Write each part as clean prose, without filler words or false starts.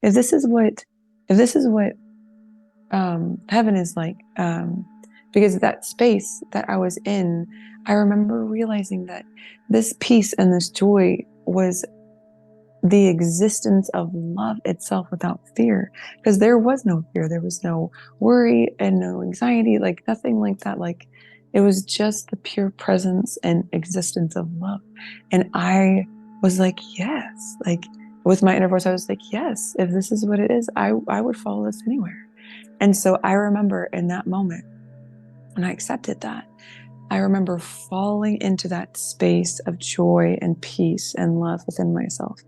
if this is what heaven is like, because that space that I was in, I remember realizing that this peace and this joy was the existence of love itself without fear, because there was no fear, there was no worry and no anxiety, like nothing like that. Like it was just the pure presence and existence of love. And I was like, yes, like with my inner voice, I was like, yes, if this is what it is, I would follow this anywhere. And so I remember in that moment when I accepted that, I remember falling into that space of joy and peace and love within myself.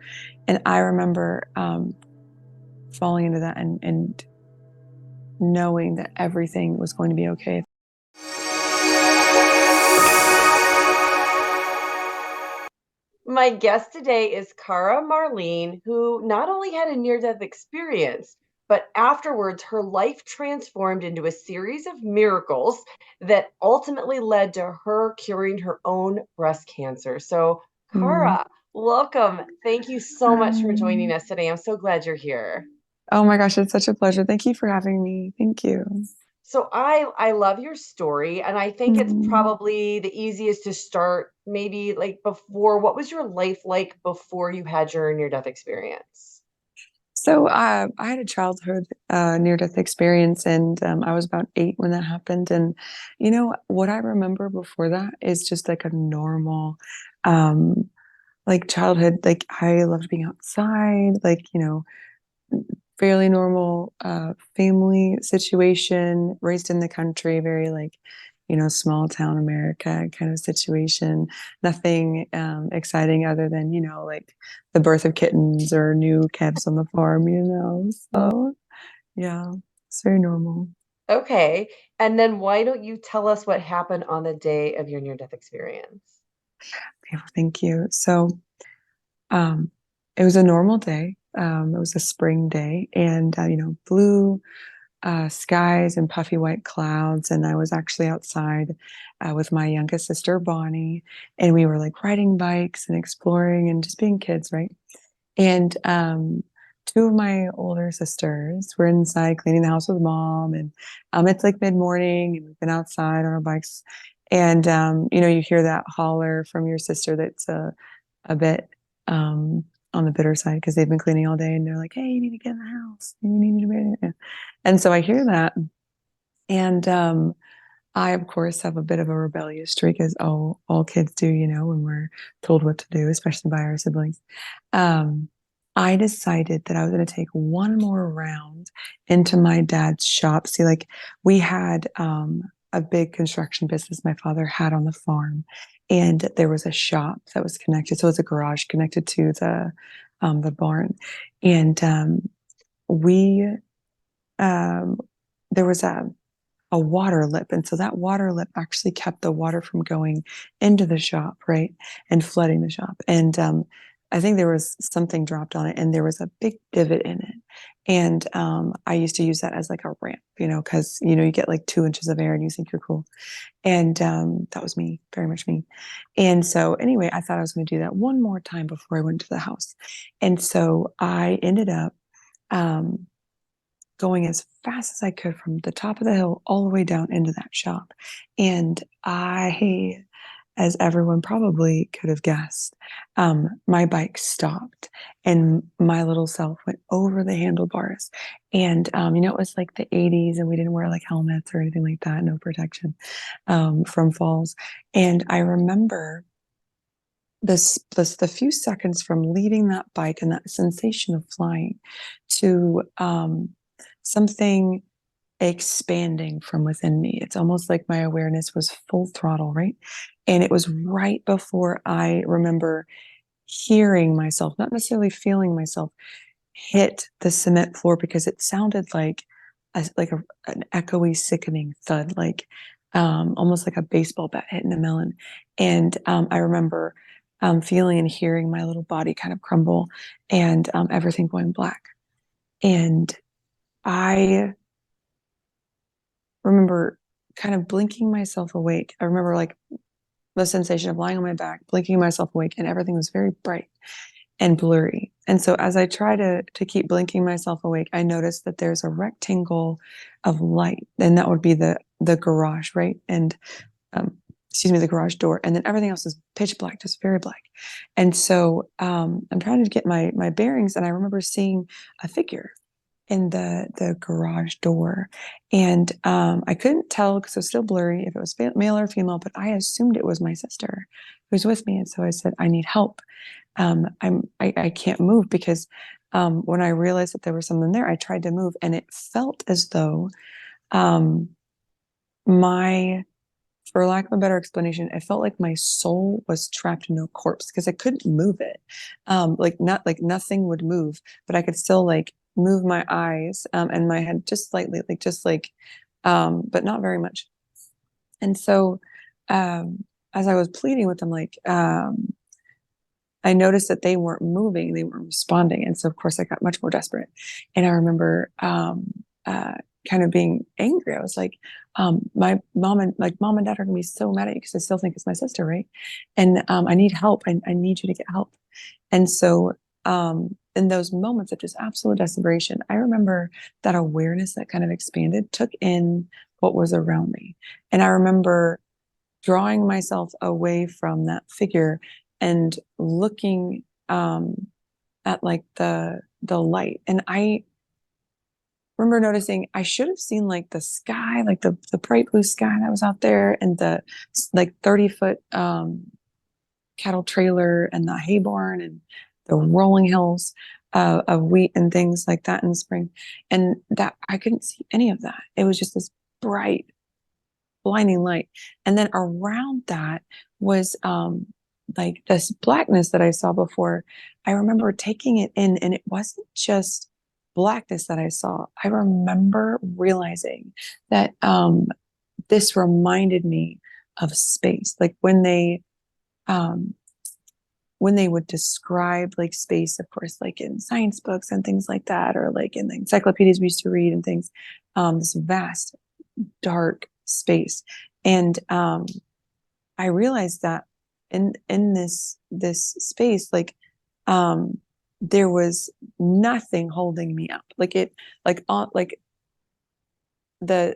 And I remember falling into that and knowing that everything was going to be okay. My guest today is Kara Marlene, who not only had a near death experience, but afterwards her life transformed into a series of miracles that ultimately led to her curing her own breast cancer. So, Mm. Kara, welcome. Thank you so much for joining Um, us today. I'm so glad you're here. oh my gosh, it's such a pleasure. Thank you for having me. Thank you. So I love your story, and I think it's Mm. probably the easiest to start maybe like before. What was your life like before you had your near death experience? So I had a childhood near-death experience, and I was about 8 when that happened. And what I remember before that is just like a normal, um, like childhood. Like I loved being outside, like fairly normal family situation, raised in the country, very like, small town America kind of situation. Nothing exciting other than, like the birth of kittens or new calves on the farm. So yeah, it's very normal. Okay. And then why don't you tell us what happened on the day of your near death experience? Yeah, thank you. So um, it was a normal day. It was a spring day, and blue skies and puffy white clouds. And I was actually outside with my youngest sister, Bonnie, and we were like riding bikes and exploring and just being kids, right? And two of my older sisters were inside cleaning the house with mom. And it's like mid-morning, and we've been outside on our bikes. And you hear that holler from your sister that's a bit on the bitter side because they've been cleaning all day, and they're like, "Hey, you need to get in the house. You need to be." And so I hear that, and I of course have a bit of a rebellious streak, as all kids do, when we're told what to do, especially by our siblings. Um, I decided that I was going to take one more round into my dad's shop. See, like we had a big construction business my father had on the farm, and there was a shop that was connected. So it's a garage connected to the barn, and we there was a water lip. And so that water lip actually kept the water from going into the shop, right? And flooding the shop. And I think there was something dropped on it, and there was a big divot in it. And I used to use that as like a ramp, because, you get like 2 inches of air and you think you're cool. And that was me, very much me. And so, anyway, I thought I was going to do that one more time before I went to the house. And so I ended up um, going as fast as I could from the top of the hill all the way down into that shop. And as everyone probably could have guessed, my bike stopped and my little self went over the handlebars. And, it was like the 80s, and we didn't wear like helmets or anything like that, no protection from falls. And I remember this the few seconds from leaving that bike and that sensation of flying to something expanding from within me. It's almost like my awareness was full throttle, right? And it was right before I remember hearing myself, not necessarily feeling myself, hit the cement floor, because it sounded like an echoey, sickening thud, like almost like a baseball bat hitting a melon. And I remember feeling and hearing my little body kind of crumble, and everything going black. And I remember kind of blinking myself awake. I remember like the sensation of lying on my back, blinking myself awake, and everything was very bright. and blurry. And so as I try to keep blinking myself awake, I notice that there's a rectangle of light, and that would be the garage, right? And excuse me, the garage door, and then everything else is pitch black, just very black. And so I'm trying to get my bearings, and I remember seeing a figure in the garage door, and I couldn't tell because it was still blurry if it was male or female, but I assumed it was my sister who was with me, and so I said, I need help. I can't move because when I realized that there was something there, I tried to move, and it felt as though um, my, for lack of a better explanation, it felt like my soul was trapped in a corpse because I couldn't move it. Like not like nothing would move, but I could still like move my eyes and my head just slightly, like just like, but not very much. And so as I was pleading with them, like I noticed that they weren't moving, they weren't responding. And so, of course, I got much more desperate. And I remember uh, kind of being angry. I was like, my mom and dad are gonna be so mad at you because I still think it's my sister, right? And I need help. I need you to get help. And so, in those moments of just absolute desperation, I remember that awareness that kind of expanded, took in what was around me. And I remember drawing myself away from that figure and looking at like the light. And I remember noticing I should have seen like the sky, like the bright blue sky that was out there, and the like 30-foot cattle trailer and the hay barn and the rolling hills of wheat and things like that in the spring. And that I couldn't see any of that. It was just this bright blinding light. And then around that was like this blackness that I saw before. I remember taking it in, and it wasn't just blackness that I saw. I remember realizing that this reminded me of space. Like um, when they would describe like space, of course, like in science books and things like that, or like in the encyclopedias we used to read and things, this vast dark space. And I realized that in this space, like there was nothing holding me up. Like it, like on like the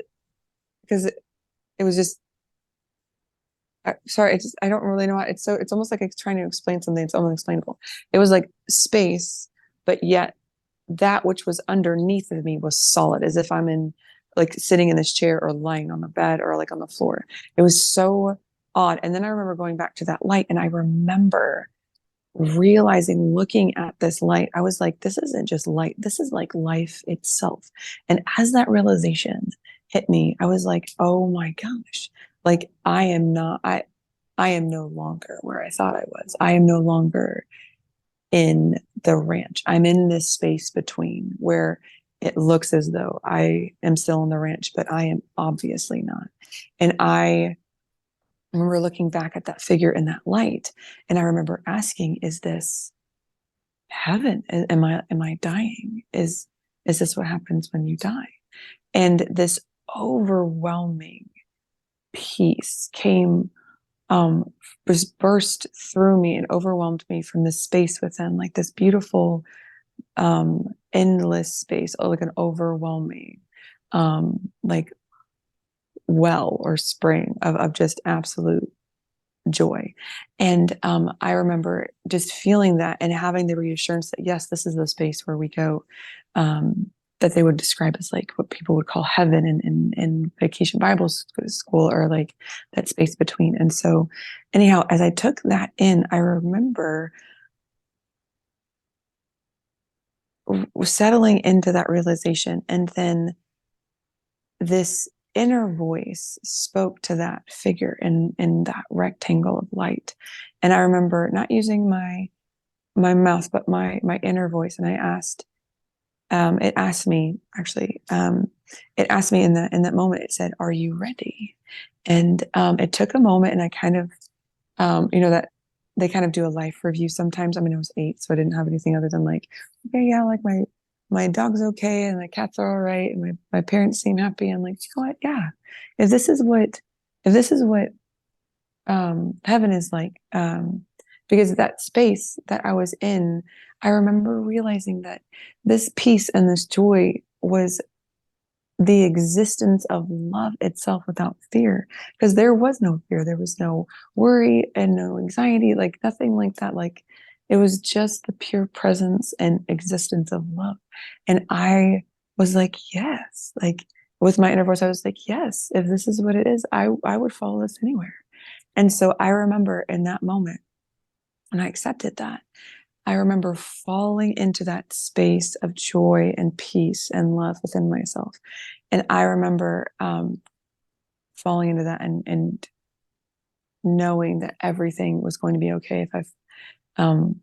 because it was just sorry, I don't really know how it's so it's almost like it's trying to explain something that's unexplainable. It was like space, but yet that which was underneath of me was solid, as if I'm in like sitting in this chair or lying on the bed or like on the floor. It was so odd. And then I remember going back to that light, and I remember realizing, looking at this light, I was like, this isn't just light, this is like life itself. And as that realization hit me, I was like, oh my gosh, like I am no longer where I thought I was. I am no longer in the ranch. I'm in this space between where it looks as though I am still on the ranch, but I am obviously not. And I remember looking back at that figure in that light, and I remember asking, is this heaven? Am I dying? Is this what happens when you die? And this overwhelming peace came just burst through me and overwhelmed me from the space within, like this beautiful endless space, or like an overwhelming like well or spring of just absolute joy. And I remember just feeling that and having the reassurance that yes, this is the space where we go, that they would describe as like what people would call heaven in vacation Bible school, or like that space between. And so anyhow, as I took that in, I remember settling into that realization, and then this inner voice spoke to that figure in that rectangle of light. And I remember not using my mouth, but my inner voice. And I asked, it asked me actually, it asked me in that moment, it said, are you ready? And it took a moment, and I kind of, that they kind of do a life review sometimes. I mean, I was 8, so I didn't have anything other than like, okay, yeah, like my dog's okay, and my cats are all right, and my parents seem happy. I'm like, you know what? Yeah, if this is what heaven is like, because that space that I was in, I remember realizing that this peace and this joy was the existence of love itself without fear, because there was no fear, there was no worry and no anxiety, like nothing like that. Like it was just the pure presence and existence of love. And I was like, yes, like with my inner voice, I was like, yes, if this is what it is, I would follow this anywhere. And so I remember in that moment, and I accepted that, I remember falling into that space of joy and peace and love within myself. And I remember falling into that, and knowing that everything was going to be okay if um,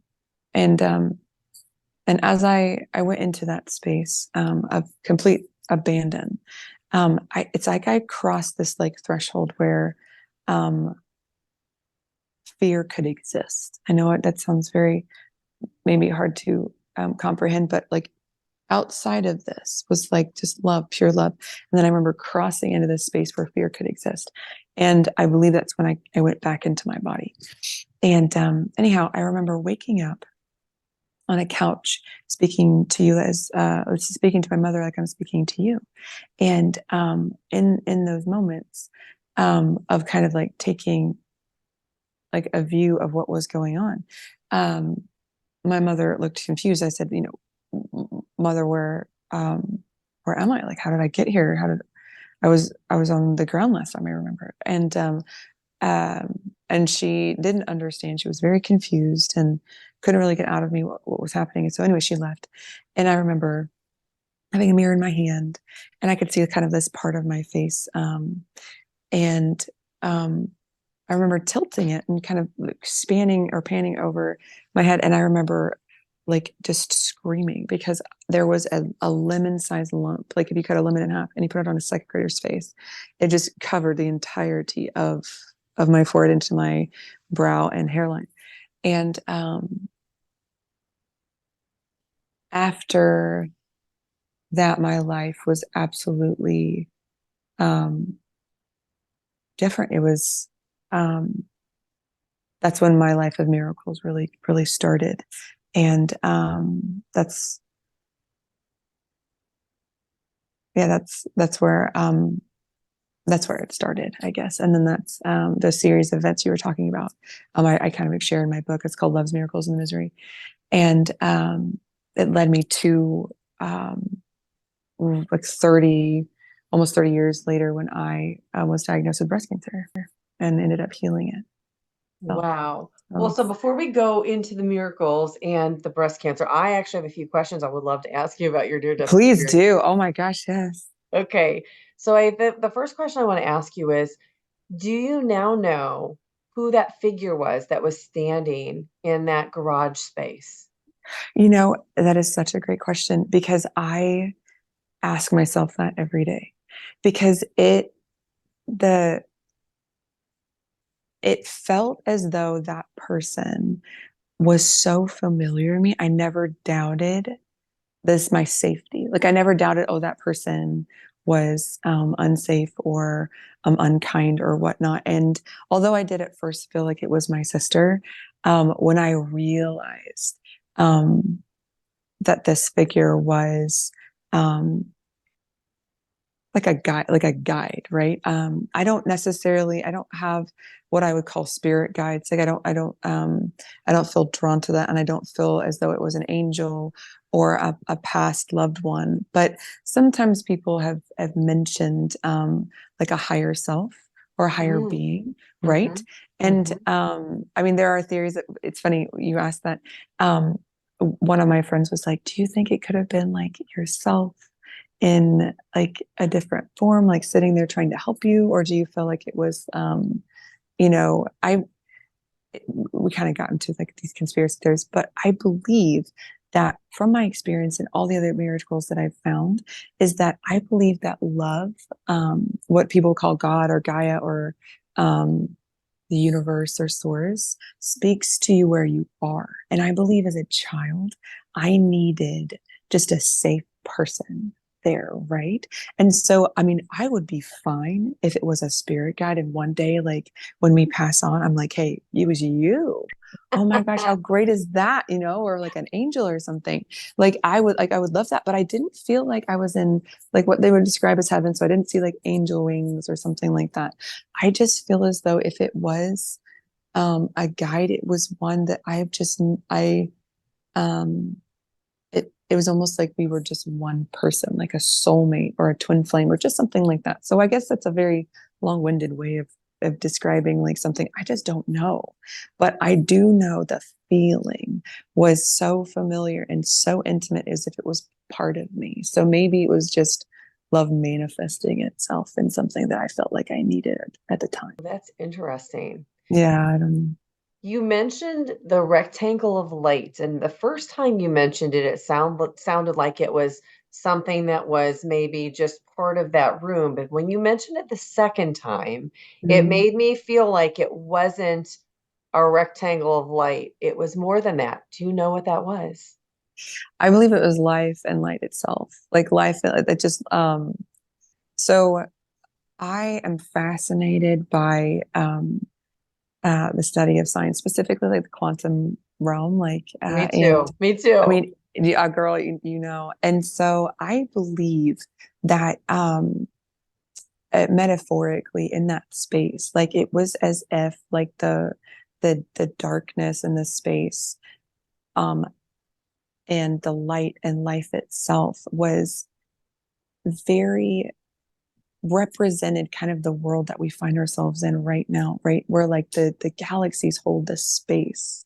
and and as I went into that space of complete abandon, it's like I crossed this like threshold where um, fear could exist. I know that sounds very maybe hard to comprehend, but like outside of this was like just love, pure love. And then I remember crossing into this space where fear could exist. And I believe that's when I went back into my body. And anyhow, I remember waking up on a couch speaking to you as speaking to my mother like I'm speaking to you. And in those moments of kind of like taking like a view of what was going on, um, my mother looked confused. I said, mother, where am I? Like, how did I get here? How did I was on the ground last time I remember. And she didn't understand. She was very confused and couldn't really get out of me what was happening. And so anyway, she left. And I remember having a mirror in my hand, and I could see kind of this part of my face. And I remember tilting it and kind of like spanning or panning over my head. And I remember like just screaming because there was a lemon-sized lump. Like if you cut a lemon in half and you put it on a second grader's face, it just covered the entirety of my forehead into my brow and hairline. And after that, my life was absolutely um, different. It was that's when my life of miracles really, really started. And that's where it started, I guess. And then that's the series of events you were talking about. I kind of share in my book. It's called Love's Miracles and the Misery. And it led me to like 30, almost 30 years later when I was diagnosed with breast cancer and ended up healing it. So, Wow. Well, so before we go into the miracles and the breast cancer, I actually have a few questions I would love to ask you about your near-death please experience. do. Oh my gosh, yes. Okay. So the first question I want to ask you is, do you now know who that figure was that was standing in that garage space? That is such a great question because I ask myself that every day because the it felt as though that person was so familiar to me. I never doubted this my safety. Like I never doubted, oh, that person was unsafe or unkind or whatnot. And although I did at first feel like it was my sister, when I realized um, that this figure was um, like a guide, right? I don't have what I would call spirit guides. Like I don't feel drawn to that, and I don't feel as though it was an angel or a past loved one. But sometimes people have mentioned like a higher self or a higher Mm, being, right? mm-hmm, And mm-hmm. I mean, there are theories that it's funny you asked that. One of my friends was like, "Do you think it could have been like yourself in like a different form, like sitting there trying to help you, or do you feel like it was I we kind of got into like these conspiracy theories, but I believe that from my experience and all the other miracles that I've found is that I believe that love, what people call God or Gaia or the universe or source, speaks to you where you are. And I believe as a child, I needed just a safe person there, right? And so, I mean, I would be fine if it was a spirit guide. And one day, like when we pass on, I'm like, hey, it was you. oh my gosh, how great is that, or like an angel or something. I would love that, but I didn't feel like I was in like what they would describe as heaven. So I didn't see like angel wings or something like that. I just feel as though if it was a guide, it was one that um it was almost like we were just one person, like a soulmate or a twin flame or just something like that. So I guess that's a very long-winded way of describing like something I just don't know. But I do know the feeling was so familiar and so intimate as if it was part of me. So maybe it was just love manifesting itself in something that I felt like I needed at the time. That's interesting. Yeah, I don't You mentioned the rectangle of light, and the first time you mentioned it, it sounded like it was something that was maybe just part of that room. But when you mentioned it the second time, it know. made me feel like it wasn't a rectangle of light. It was more than that. Do you know what that was? I believe it was life and light itself. Like life that just so I am fascinated by the study of science, specifically like the quantum realm, Me and too. Me I too. mean, a girl, and so I believe that metaphorically in that space, like it was as if like the darkness in the space, um, and the light and life itself was very represented kind of the world that we find ourselves in right now, right? Where like the galaxies hold this space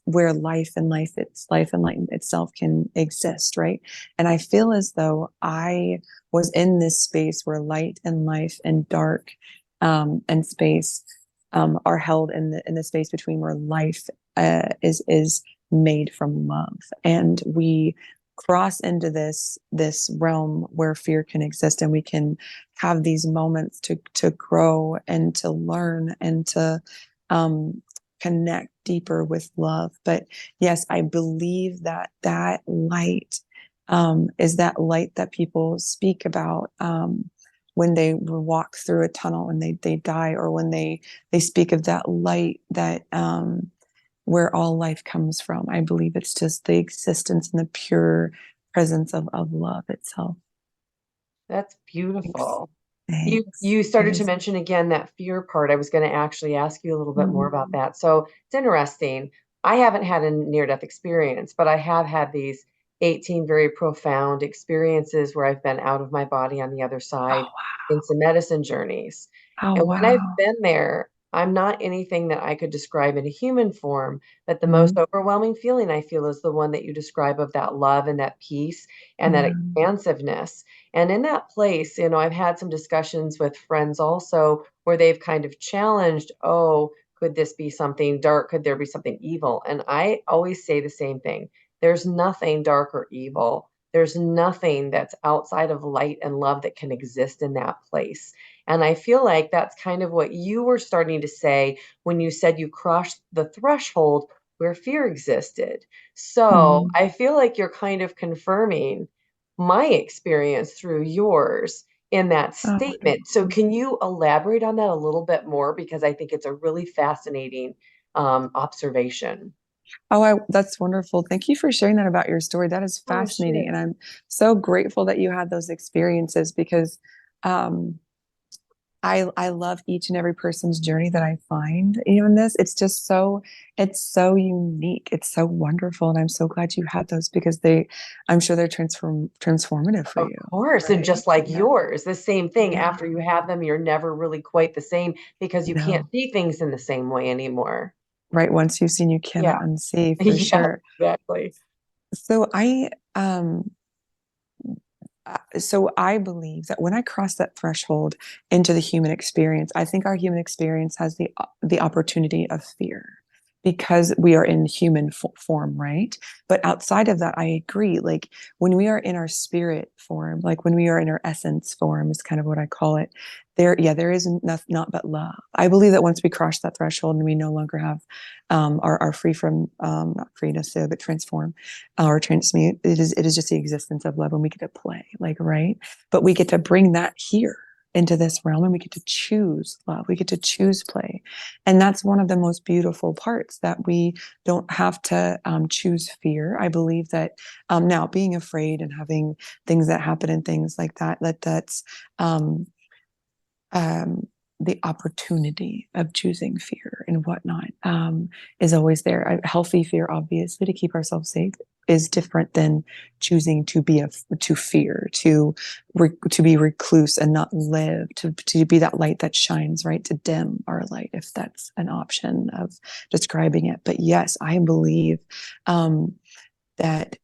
where life and light itself can exist, right? And I feel as though I was in this space where light and life and dark and space are held in the space between where life is made from love, and we cross into this realm where fear can exist, and we can have these moments to grow and to learn and to um, connect deeper with love. But yes, I believe that that light is that light that people speak about when they walk through a tunnel and they die, or when they speak of that light that where all life comes from. I believe it's just the existence and the pure presence of love itself. That's Thanks. beautiful. You Thanks. you It started to is. mention again that fear part. I was going to actually ask you a little bit more about Mm. that. So it's interesting. I haven't had a near-death experience, but I have had these 18 very profound experiences where I've been out of my body on the other side Oh, in some medicine journeys. wow. Oh, And when I've wow. been there, I'm not anything that I could describe in a human form, but the most Mm. overwhelming feeling I feel is the one that you describe of that love and that peace and that Yeah. expansiveness. And in that place, I've had some discussions with friends also where they've kind of challenged, oh, could this be something dark? Could there be something evil? And I always say the same thing. There's nothing dark or evil. There's nothing that's outside of light and love that can exist in that place. And I feel like that's kind of what you were starting to say when you said you crossed the threshold where fear existed. So Mm. I feel like you're kind of confirming my experience through yours in that Oh, statement. So can you elaborate on that a little bit more? Because I think it's a really fascinating observation. that's wonderful. Thank you for sharing that about your story. That is Oh, fascinating. sure. And I'm so grateful that you had those experiences because um, I love each and every person's journey that I find in this. It's so unique. It's so wonderful. And I'm so glad you had those because I'm sure they're transformative for Of you, course. And right? just like Yeah. yours, the same thing. Yeah. After you have them, you're never really quite the same because you can't No. see things in the same way anymore. Right. Once you've seen, you Yeah. cannot unsee for Yeah, sure. exactly. So I believe that when I cross that threshold into the human experience, I think our human experience has the opportunity of fear because we are in human form, right? But outside of that, I agree. Like when we are in our spirit form, like when we are in our essence form, is kind of what I call it. There is not but love. I believe that once we cross that threshold and we no longer have are free from not free necessarily, but transform or transmute. It is just the existence of love, and we get to play, like right. But we get to bring that here. into this realm, and we get to choose love. We get to choose play. And that's one of the most beautiful parts, that we don't have to choose fear. I believe that now being afraid and having things that happen and things like that, that's um, um, the opportunity of choosing fear and whatnot is always there. A healthy fear, obviously, to keep ourselves safe, is different than choosing to be to fear, to be recluse and not live, to be that light that shines, right? To dim our light, if that's an option of describing it. But yes, I believe that.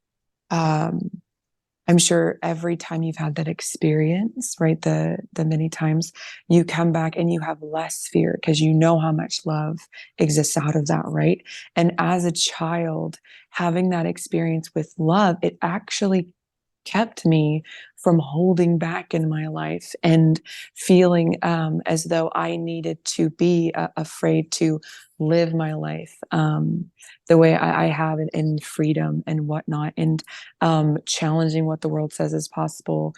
Um, I'm sure every time you've had that experience, right, the many times, you come back and you have less fear because you know how much love exists out of that, right? And as a child, having that experience with love, it actually kept me from holding back in my life and feeling as though I needed to be afraid to live my life the way I have in freedom and whatnot, and challenging what the world says is possible.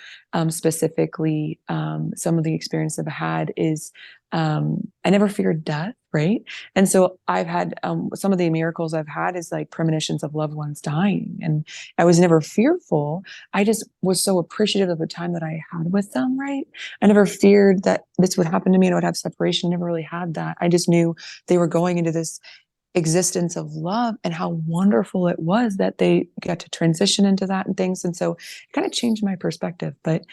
Specifically, some of the experience I've had is I never feared death, right? And so I've had some of the miracles I've had is like premonitions of loved ones dying, and I was never fearful. I just was so appreciative of the time that I had with them, right? I never feared that this would happen to me and I would have separation. I never really had that. I just knew they were going into this existence of love, and how wonderful it was that they got to transition into that and things. And so it kind of changed my perspective. But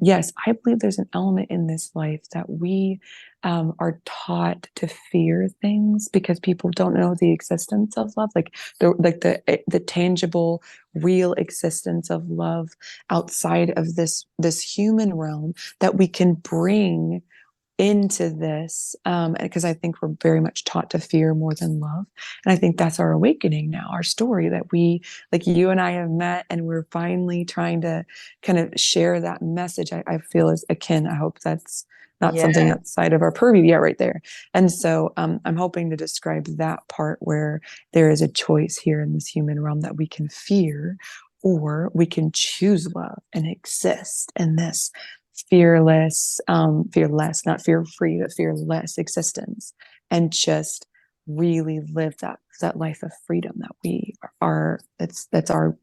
yes, I believe there's an element in this life that we are taught to fear things because people don't know the existence of love, like the tangible, real existence of love outside of this human realm that we can bring into this, because I think we're very much taught to fear more than love. And I think that's our awakening now, our story, that we, like you and I, have met, and we're finally trying to kind of share that message. I feel is akin. I hope that's not something Yes. outside of our purview yet, right there. And so I'm hoping to describe that part where there is a choice here in this human realm that we can fear, or we can choose love and exist in this fearless, not fear free, but fearless existence, and just really live that life of freedom that we are. That's our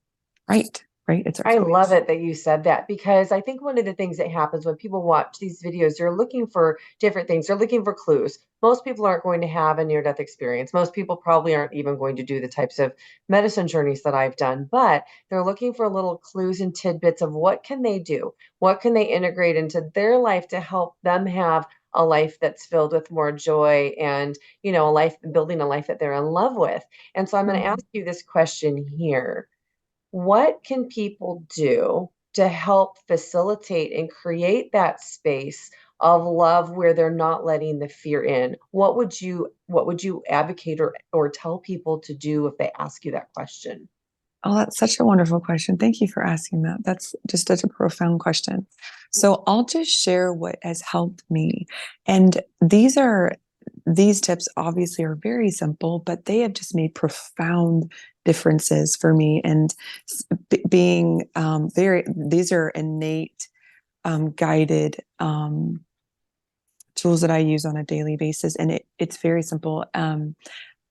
right? It's our I love choice. it that you said that because I think one of the things that happens when people watch these videos, they're looking for different things. They're looking for clues. Most people aren't going to have a near death experience. Most people probably aren't even going to do the types of medicine journeys that I've done, but they're looking for little clues and tidbits of what can they do? What can they integrate into their life to help them have a life that's filled with more joy and, a life building a life that they're in love with. And so I'm going to ask Mhm. you this question here. What can people do to help facilitate and create that space of love where they're not letting the fear in? What would you advocate or tell people to do if they ask you that question? Oh, that's such a wonderful question. Thank you for asking that. That's just such a profound question. So I'll just share what has helped me. And these tips obviously are very simple, but they have just made profound differences for me. And being these are innate, guided tools that I use on a daily basis. And it's very simple.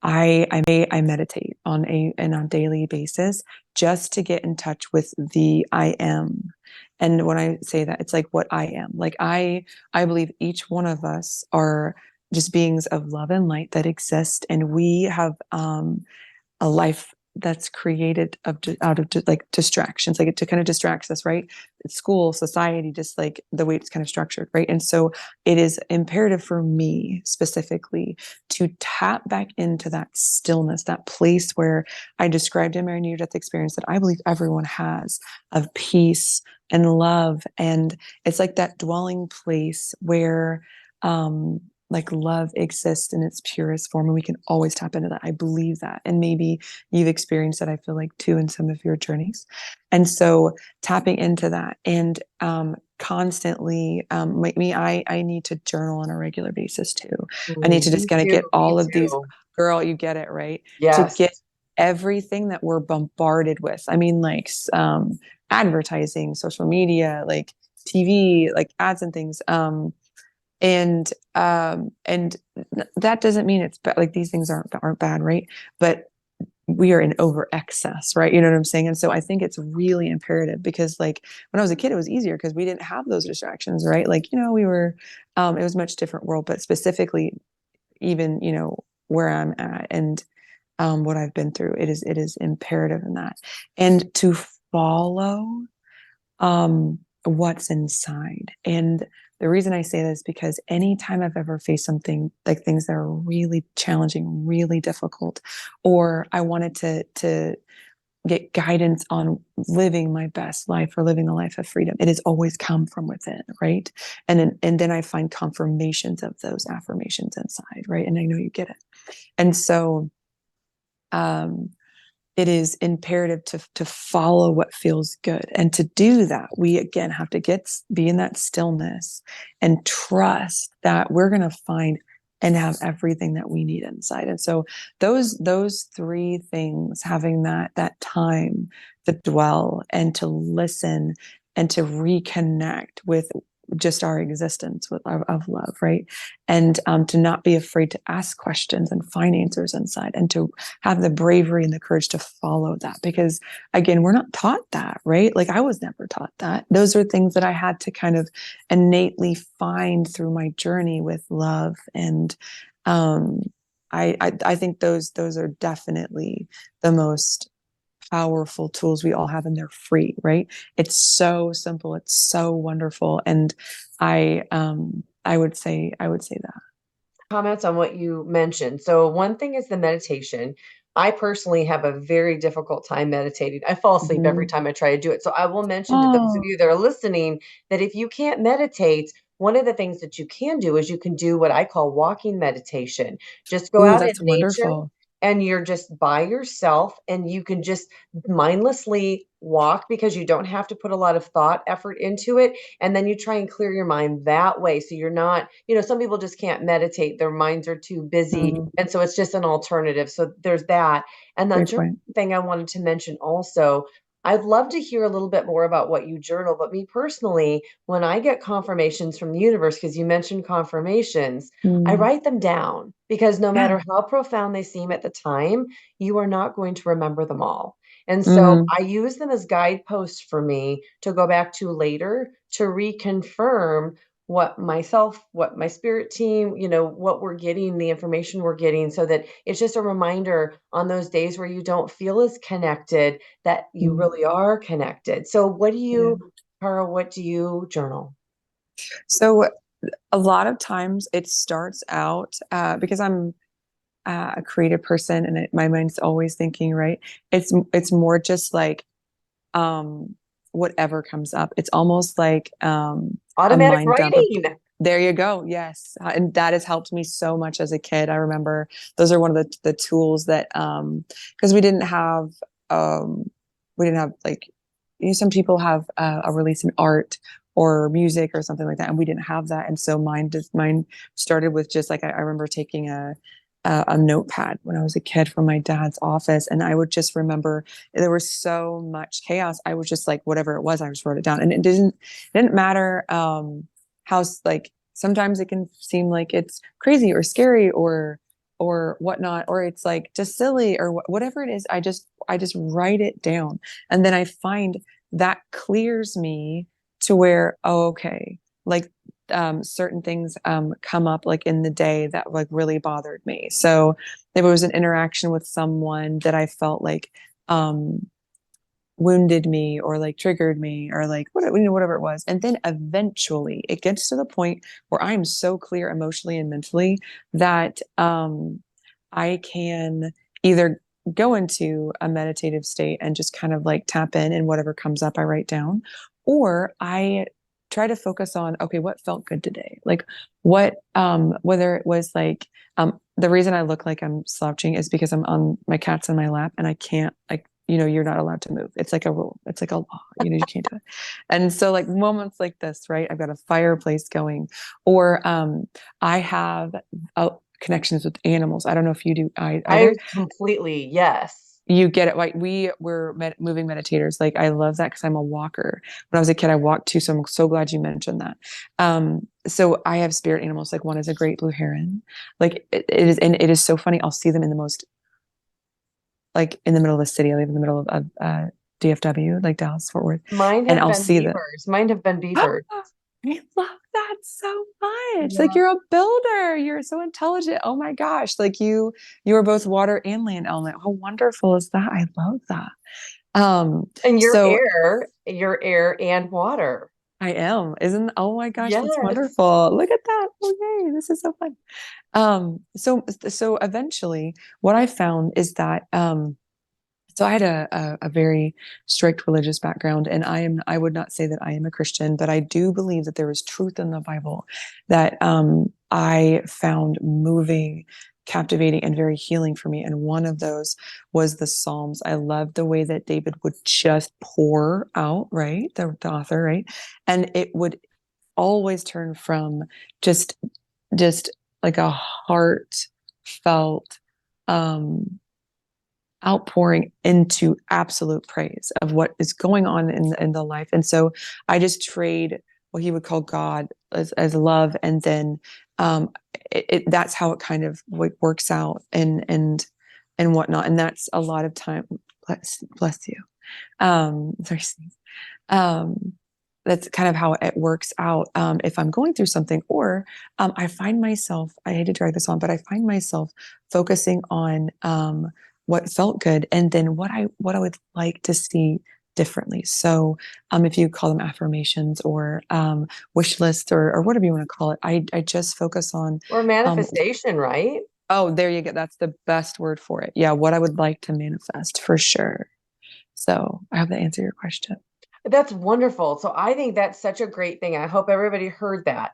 I meditate on a daily basis just to get in touch with the I am. And when I say that, it's like what I am. Like I believe each one of us are just beings of love and light that exist, and we have a life that's created out of like distractions, like it to kind of distracts us, right? School, society, just like the way it's kind of structured, right? And so it is imperative for me specifically to tap back into that stillness, that place where I described in my near death experience that I believe everyone has, of peace and love. And it's like that dwelling place where like love exists in its purest form, and we can always tap into that. I believe that. And maybe you've experienced that, I feel like, too, in some of your journeys. And so tapping into that, and constantly, like me, I need to journal on a regular basis too. I need to just Me kind of too. get Me all of these, too. girl, you get it, right? To Yes. get everything that we're bombarded with. I mean, like advertising, social media, like TV, like ads and things. And that doesn't mean it's bad. Like these things aren't bad, right? But we are in over excess, right? You know what I'm saying? And so I think it's really imperative because like when I was a kid, it was easier because we didn't have those distractions, right? Like, we were, it was a much different world, but specifically even, where I'm at and what I've been through, it is imperative in that. And to follow what's inside. And the reason I say this is because anytime I've ever faced something like things that are really challenging, really difficult, or I wanted to get guidance on living my best life or living a life of freedom, it has always come from within, right? And then I find confirmations of those affirmations inside, right? And I know you get it. And so um it is imperative to follow what feels good. And to do that, we again have to be in that stillness and trust that we're going to find and have everything that we need inside. And so those three things, having that time to dwell and to listen and to reconnect with just our existence of love, right? And to not be afraid to ask questions and find answers inside, and to have the bravery and the courage to follow that. Because again, we're not taught that, right? Like I was never taught that. Those are things that I had to kind of innately find through my journey with love. And um, I think those are definitely the most powerful tools we all have, and they're free, right? It's so simple, it's so wonderful. And I would say that. Comments on what you mentioned. So one thing is the meditation. I personally have a very difficult time meditating. I fall asleep every Mhm. time I try to do it. So I will mention to those of Oh, you that are listening that if you can't meditate, one of the things that you can do is you can do what I call walking meditation. Just go ooh, out in that's nature wonderful. and you're just by yourself and you can just mindlessly walk because you don't have to put a lot of thought effort into it, and then you try and clear your mind that way so you're not, some people just can't meditate, their minds are too busy, Mm, and so it's just an alternative. So there's that. And the great journal point. thing I wanted to mention also, I'd love to hear a little bit more about what you journal, but me personally, when I get confirmations from the universe, because you mentioned confirmations, I Mm, write them down because no yeah. matter how profound they seem at the time, you are not going to remember them all. And so Hmm. I use them as guideposts for me to go back to later to reconfirm what my spirit team, what we're getting, the information we're getting, so that it's just a reminder on those days where you don't feel as connected that you Mm, really are connected. So yeah. Kara, what do you journal? So a lot of times it starts out because I'm a creative person, and my mind's always thinking, right? It's more just like um, whatever comes up. It's almost like a Automatic mind dump of, writing. there you go. Yes. And that has helped me so much as a kid. I remember those are one of the tools that, because we didn't have like, some people have a release in art or music or something like that. And we didn't have that. And so mine started with just like, I remember taking a notepad when I was a kid from my dad's office. And I would just remember there was so much chaos. I was just like, whatever it was, I just wrote it down. And it didn't matter how, like, sometimes it can seem like it's crazy or scary or whatnot, or it's like just silly or whatever it is. I just write it down. And then I find that clears me to where, oh, okay, like certain things come up like in the day that like really bothered me. So if it was an interaction with someone that I felt like um, wounded me or like triggered me or like whatever it was, and then eventually it gets to the point where I am so clear emotionally and mentally that I can either go into a meditative state and just kind of like tap in, and whatever comes up I write down, or I try to focus on, okay, what felt good today, like what whether it was like the reason I look like I'm slouching is because I'm on my cat's in my lap and I can't, like, you're not allowed to move. It's like a rule. It's like a law. You can't do it. And so like moments like this, right? I've got a fireplace going, or I have connections with animals. I don't know if you do I either. completely, yes. You get it. Like we were moving meditators. Like I love that because I'm a walker. When I was a kid, I walked too. So I'm so glad you mentioned that. So I have spirit animals. Like one is a great blue heron. Like it is, and it is so funny. I'll see them in the most, like in the middle of the city. I live in the middle of DFW, like Dallas, Fort Worth, Mine and have I'll been see them. beavers. Mine have been beavers. I love that so much. Like Yeah. you're a builder. You're so intelligent. Oh my gosh. Like you are both water and land element. How wonderful is that? I love that. And So you're air and water. I am, isn't, oh my gosh, that's Yes. wonderful. Look at that. Okay, this is so fun. So eventually what I found is that so I had a very strict religious background, and I would not say that I am a Christian, but I do believe that there is truth in the Bible that I found moving, captivating, and very healing for me. And one of those was the Psalms. I loved the way that David would just pour out, right? The author, right? And it would always turn from just just like a heartfelt um outpouring into absolute praise of what is going on in the life. And so I just trade what he would call God as love. And then that's how it kind of works out and whatnot. And that's a lot of time. Bless you. Sorry, sneeze. Um, that's kind of how it works out if I'm going through something, or I find myself, I hate to drag this on, but I find myself focusing on what felt good and then what I would like to see differently. So if you call them affirmations or wish lists or whatever you want to call it, I just focus on Or um, manifestation, right? oh, there you go. That's the best word for it. Yeah, what I would like to manifest for sure. So I hope that answered your question. That's wonderful. So I think that's such a great thing. I hope everybody heard that.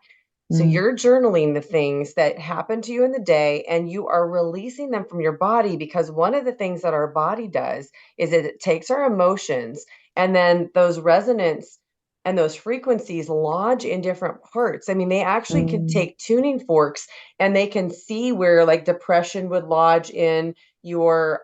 So Mm, you're journaling the things that happen to you in the day and you are releasing them from your body, because one of the things that our body does is it takes our emotions and then those resonance and those frequencies lodge in different parts. I mean, they actually could mm, take tuning forks and they can see where like depression would lodge in your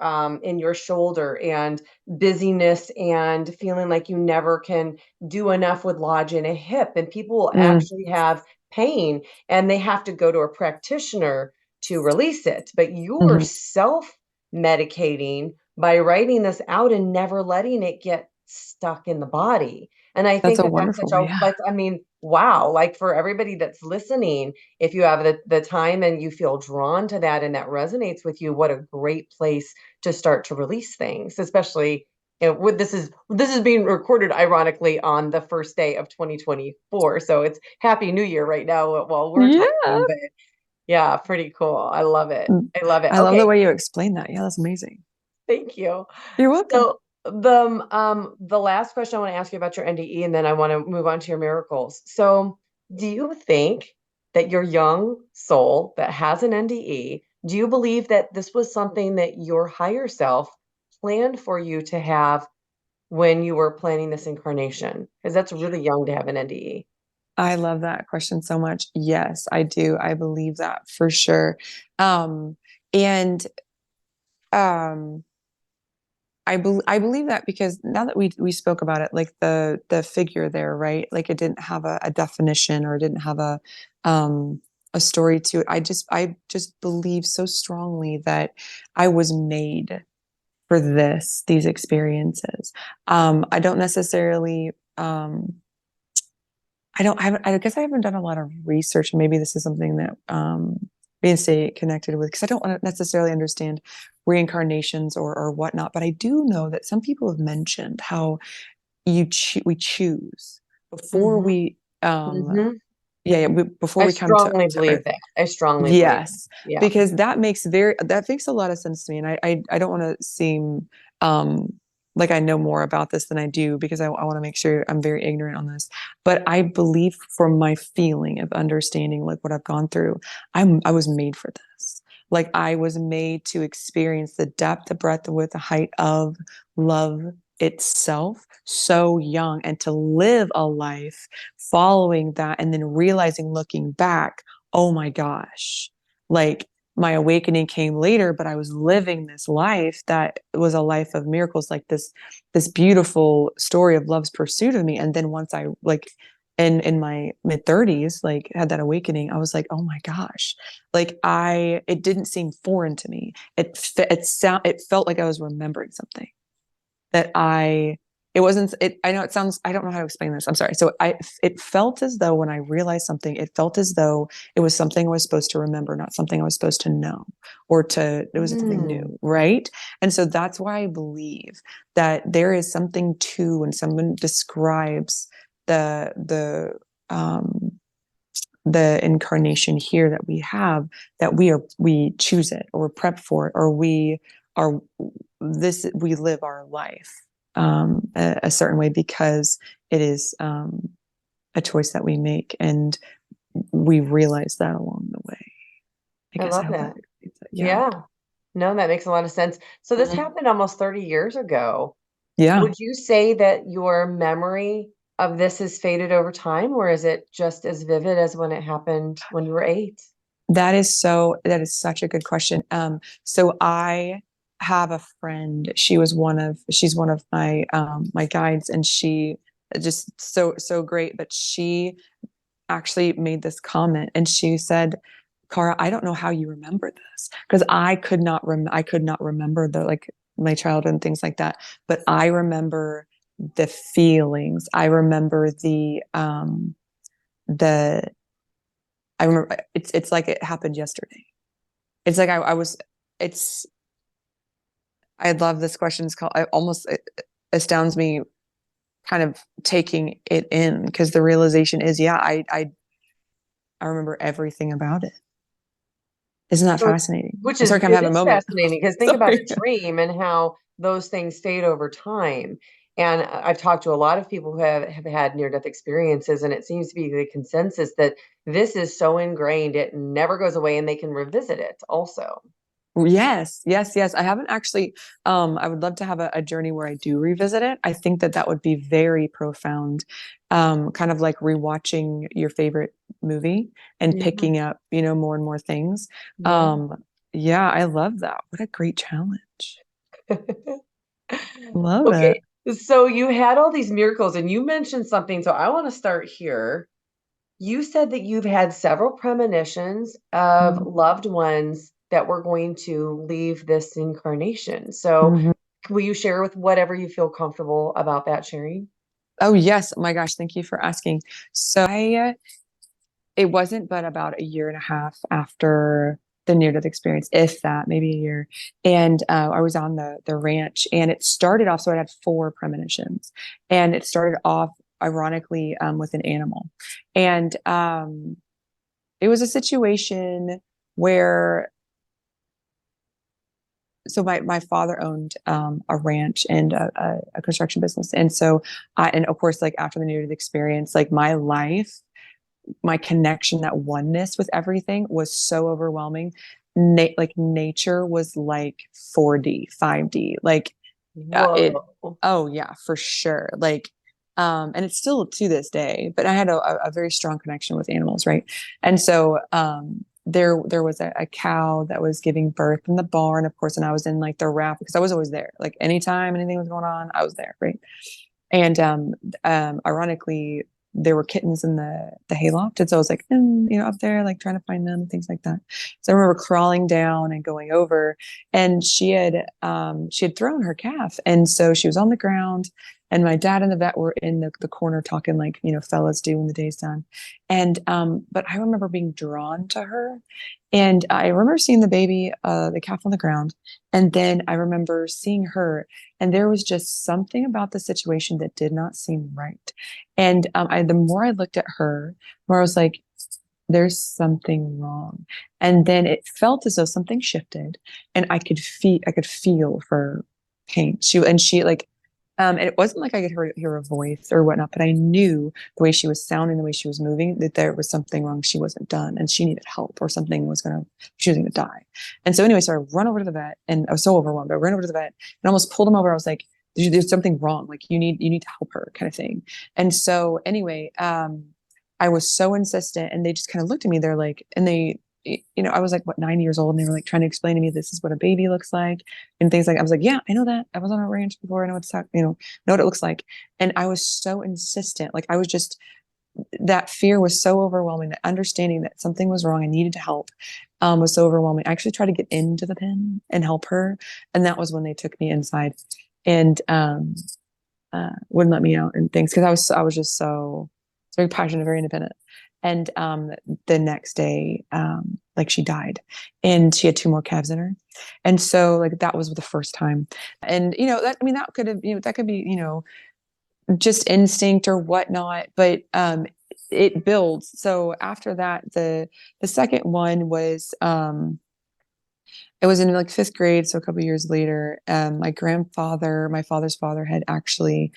shoulder, and busyness and feeling like you never can do enough would lodge in a hip, and people will mm, actually have pain and they have to go to a practitioner to release it. But you're mhm. self medicating by writing this out and never letting it get stuck in the body. And I That's think a that that's wonderful such way. a, Yeah. like, I mean, wow, like for everybody that's listening, if you have the time and you feel drawn to that and that resonates with you, what a great place to start to release things, especially, with this is being recorded ironically on the first day of 2024. So it's Happy New Year right now while we're Yeah. talking. But yeah, pretty cool. I love it. Mm. I love it. I love the Okay, way you explain that. Yeah, that's amazing. thank you. You're welcome. So the last question I want to ask you about your NDE, and then I want to move on to your miracles. So do you think that your young soul that has an NDE, do you believe that this was something that your higher self planned for you to have when you were planning this incarnation? Because that's really young to have an NDE. I love that question so much. Yes, I do. I believe that for sure. And um, I believe that because now that we spoke about it, like the figure there, right? Like it didn't have a definition or didn't have um a story to it. I just believe so strongly that I was made for these experiences. I don't necessarily I guess I haven't done a lot of research, and maybe this is something that we can stay connected with because I don't necessarily understand reincarnations or whatnot, but I do know that some people have mentioned how we choose before Mhm, we mhm. before I we come strongly to believe Earth. that. I strongly believe that. Yes, Yeah. because that makes a lot of sense to me, and I don't want to seem like I know more about this than I do because I want to make sure I'm very ignorant on this. But I believe from my feeling of understanding like what I've gone through, I was made for this. Like I was made to experience the depth, the breadth, the width, the height of love itself so young, and to live a life following that and then realizing looking back, oh my gosh, like my awakening came later, but I was living this life that was a life of miracles, like this beautiful story of love's pursuit of me. And then once I like in my mid 30s, like had that awakening, I was like, oh my gosh, like it didn't seem foreign to me. It felt like I was remembering something that it wasn't it I know it sounds I don't know how to explain this. I'm sorry. So it felt as though when I realized something, it felt as though it was something I was supposed to remember, not something I was supposed to know or to it was something new, Mm, right? And so that's why I believe that there is something to when someone describes um the incarnation here that we have, that we choose it or prep for it, or we are we live our life a certain way because it is a choice that we make, and we realize that along the way. I I guess I love hope that that. explains it. Yeah. Yeah. No, that makes a lot of sense. So this Mhm. happened almost 30 years ago. Yeah. Would you say that your memory of this has faded over time, or is it just as vivid as when it happened when you were 8? That is such a good question. So I have a friend. She's one of my guides, and she just so great. But she actually made this comment, and she said, Kara, I don't know how you remember this, because I could not remember the like my childhood and things like that, but I remember the feelings. I remember the I remember it's like it happened yesterday. It's like I was it's I love this question. It's called I almost it astounds me kind of taking it in, because the realization is, yeah, I remember everything about it. Isn't that So fascinating? which I'm is sorry, I'm it having a is moment. fascinating because think about Sorry. a dream and how those things fade over time. And I've talked to a lot of people who have had near-death experiences, and it seems to be the consensus that this is so ingrained, it never goes away, and they can revisit it also. Yes, yes, yes. I haven't actually. I would love to have a journey where I do revisit it. I think that that would be very profound. Kind of like rewatching your favorite movie and Yeah, picking up, more and more things. yeah. Um, yeah, I love that. What a great challenge. Love it. Okay, so you had all these miracles, and you mentioned something, so I want to start here. You said that you've had several premonitions of Mhm. loved ones that were going to leave this incarnation. So, Mhm. will you share with whatever you feel comfortable about that sharing? Oh yes. Oh my gosh. Thank you for asking. So it wasn't but about a year and a half after the near death experience, if that, maybe a year. And I was on the ranch, and it started off. So I had four premonitions, and it started off ironically with an animal, and it was a situation where my father owned a ranch and a construction business, and so and of course, like after the near death experience, like my life, my connection, that oneness with everything was so overwhelming. Like nature was like 4D, 5D. Like it, Whoa. oh yeah, for sure. Like, and it's still to this day, but I had a very strong connection with animals, right? And so, there was a cow that was giving birth in the barn, of course, and I was in like the wrap because I was always there. Like anytime anything was going on, I was there, right? And ironically, there were kittens in the hayloft, and so I was like, up there, like trying to find them and things like that. So I remember crawling down and going over, and she had thrown her calf, and so she was on the ground. And my dad and the vet were in the corner talking like fellas do when the day's done. And but I remember being drawn to her, and I remember seeing the baby, the calf on the ground, and then I remember seeing her, and there was just something about the situation that did not seem right. And the more I looked at her, the more I was like, there's something wrong. And then it felt as though something shifted, and I could feel her pain. She like, and it wasn't like I could hear a voice or whatnot, but I knew the way she was sounding, the way she was moving, that there was something wrong. She wasn't done, and she needed help, or she was gonna die. And so anyway, so I run over to the vet, and I was so overwhelmed. I ran over to the vet and almost pulled him over. I was like, there's something wrong. Like you need to help her, kind of thing. And so anyway, I was so insistent, and they just kind of looked at me. They're like, and I was like, what, 9 years old, and they were like trying to explain to me this is what a baby looks like and things like. I was like, yeah, I know that. I was on a ranch before. I know know what it looks like. And I was so insistent. Like I was just that fear was so overwhelming. That understanding that something was wrong, I needed to help, was so overwhelming. I actually tried to get into the pen and help her, and that was when they took me inside and wouldn't let me out and things because I was just so very passionate, very independent. And the next day, like she died, and she had two more calves in her, and so like that was the first time. And that I mean that could have that could be just instinct or whatnot, but it builds. So after that, the second one was it was in like fifth grade, so a couple years later. My father's father, had actually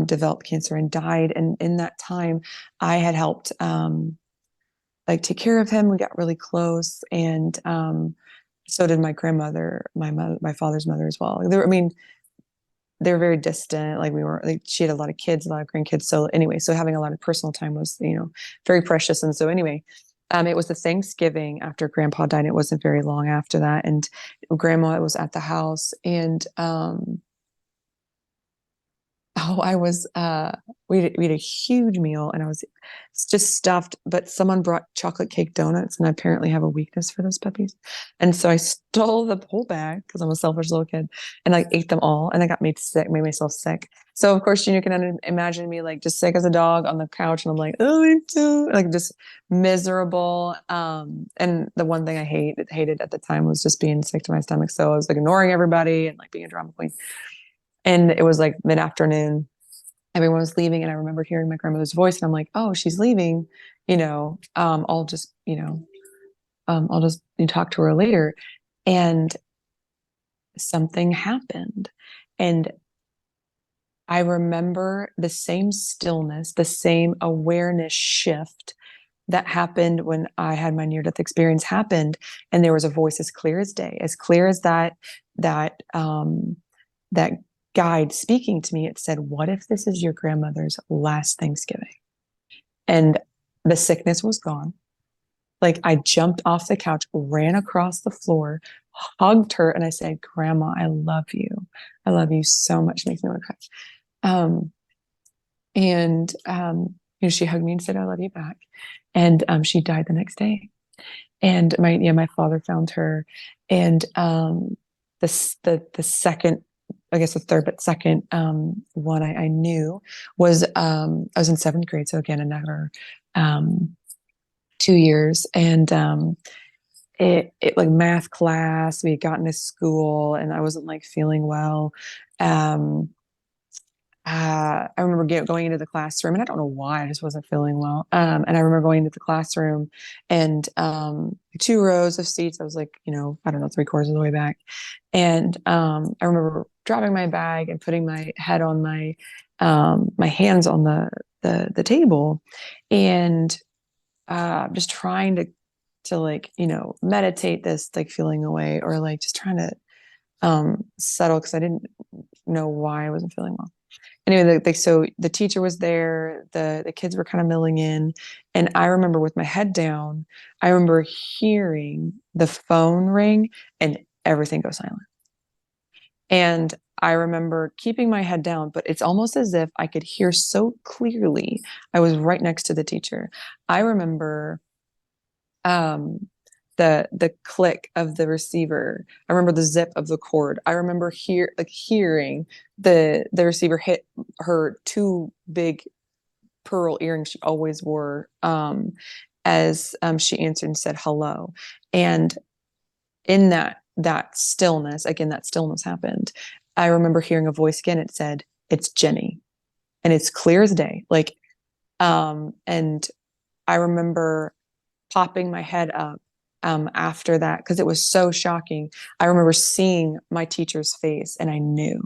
developed cancer and died, and in that time, I had helped like take care of him. We got really close, and so did my grandmother, my father's mother as well. I mean, they were very distant. Like we were, like she had a lot of kids, a lot of grandkids. So anyway, so having a lot of personal time was, very precious. And so anyway, it was the Thanksgiving after Grandpa died. It wasn't very long after that, and Grandma was at the house, and oh, I was we had a huge meal, and I was just stuffed, but someone brought chocolate cake donuts, and I apparently have a weakness for those puppies. And so I stole the whole bag because I'm a selfish little kid, and I ate them all, and I got made sick, made myself sick. So of course you can imagine me like just sick as a dog on the couch, and I'm like, oh, me too, like just miserable. And the one thing I hated at the time was just being sick to my stomach. So I was like ignoring everybody and like being a drama queen. And it was like mid-afternoon. Everyone was leaving, and I remember hearing my grandmother's voice, and I'm like, "Oh, she's leaving. I'll just, I'll just talk to her later." And something happened, and I remember the same stillness, the same awareness shift that happened when I had my near-death experience happened, and there was a voice as clear as day, as clear as that guide speaking to me. It said, "What if this is your grandmother's last Thanksgiving?" And the sickness was gone. Like I jumped off the couch, ran across the floor, hugged her, and I said, "Grandma, I love you. I love you so much." It makes me want to cry. Um, and she hugged me and said, "I love you back." And she died the next day. And my father found her, and the second, I guess the third, but second one I knew was I was in seventh grade, so again another 2 years, and it like math class. We had gotten to school, and I wasn't like feeling well. Um, I remember going into the classroom, and I don't know why, I just wasn't feeling well. And I remember going into the classroom, and two rows of seats. I was like, I don't know, three-quarters of the way back. And I remember dropping my bag and putting my head on my hands on the table, and just trying to like, meditate this like feeling away, or like just trying to settle because I didn't know why I wasn't feeling well. Anyway, so the teacher was there, the kids were kind of milling in, and I remember with my head down, I remember hearing the phone ring and everything go silent. And I remember keeping my head down, but it's almost as if I could hear so clearly. I was right next to the teacher. I remember um the click of the receiver. I remember the zip of the cord. I remember hearing the receiver hit her two big pearl earrings she always wore, as she answered and said hello. And in that stillness, again, that stillness happened. I remember hearing a voice again. It said, "It's Jenny," and it's clear as day. Like, and I remember popping my head up after that because it was so shocking. I remember seeing my teacher's face, and I knew.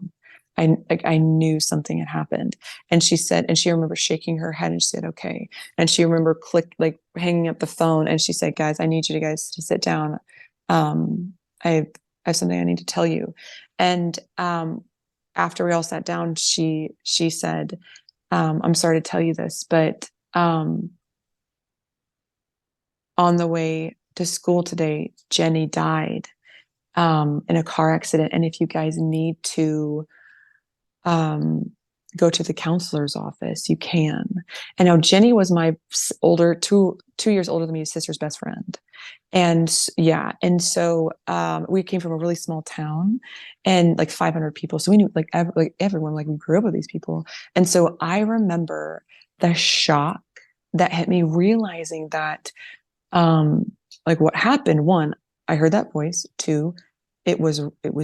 I knew something had happened. And she said, and she remember shaking her head, and she said, "Okay." And she remember like hanging up the phone, and she said, "Guys, I need you guys to sit down. Um, I have something I need to tell you." And after we all sat down, she said, "I'm sorry to tell you this, but on the way to school today, Jenny died in a car accident. And if you guys need to um, go to the counselor's office, you can. And now Jenny was my older, 2 years older than me, sister's best friend. And yeah, and so we came from a really small town and like 500 people. So we knew like everyone, like we grew up with these people. And so I remember the shock that hit me realizing that um like what happened. One, I heard that voice. Two, it was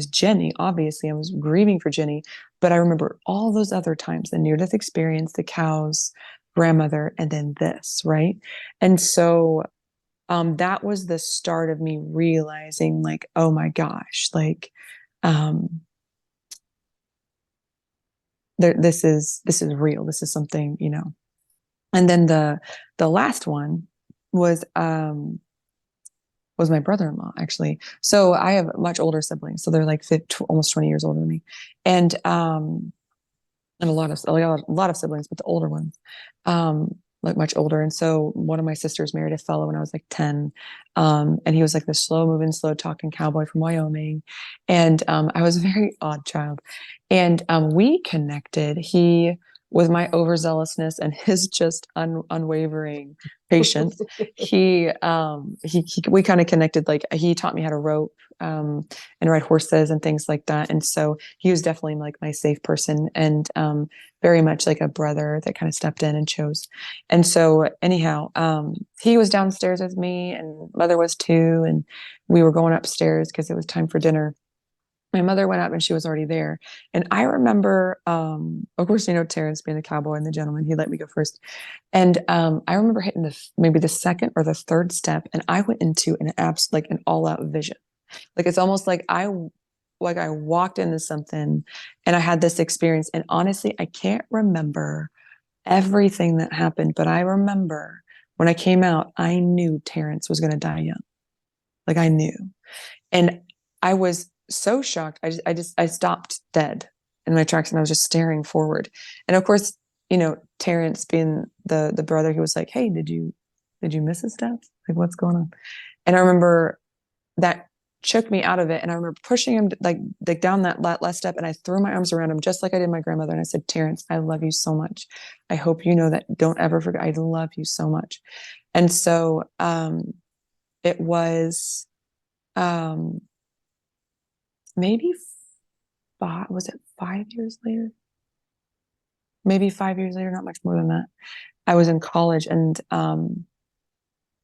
Jenny. Obviously I was grieving for Jenny, but I remember all those other times, the near death experience, the cows, grandmother, and then this, right? And so that was the start of me realizing like, oh my gosh, like um this is real, this is something, and then the last one was was my brother-in-law, actually. So I have much older siblings. So they're like almost 20 years older than me. And a lot of siblings, but the older ones, like much older. And so one of my sisters married a fellow when I was like 10. And he was like the slow moving, slow talking cowboy from Wyoming. And I was a very odd child. And we connected. He, with my overzealousness and his just unwavering patience, we kind of connected. Like he taught me how to rope and ride horses and things like that. And so he was definitely like my safe person, and very much like a brother that kind of stepped in and chose. And so anyhow, he was downstairs with me and mother was too. And we were going upstairs because it was time for dinner. My mother went up and she was already there. And I remember, of course, Terrence being the cowboy and the gentleman, he let me go first. And I remember hitting maybe the second or the third step, and I went into like an all out vision. Like it's almost like I walked into something and I had this experience. And honestly, I can't remember everything that happened, but I remember when I came out, I knew Terrence was going to die young. Like I knew. And I was so shocked. I stopped dead in my tracks and I was just staring forward. And of course, Terrence being the brother, he was like, "Hey, did you miss a step? Like what's going on?" And I remember that shook me out of it. And I remember pushing him like down that last step, and I threw my arms around him just like I did my grandmother. And I said, "Terrence, I love you so much. I hope you know that. Don't ever forget. I love you so much." And so it was maybe was it 5 years later? Maybe 5 years later, not much more than that. I was in college, and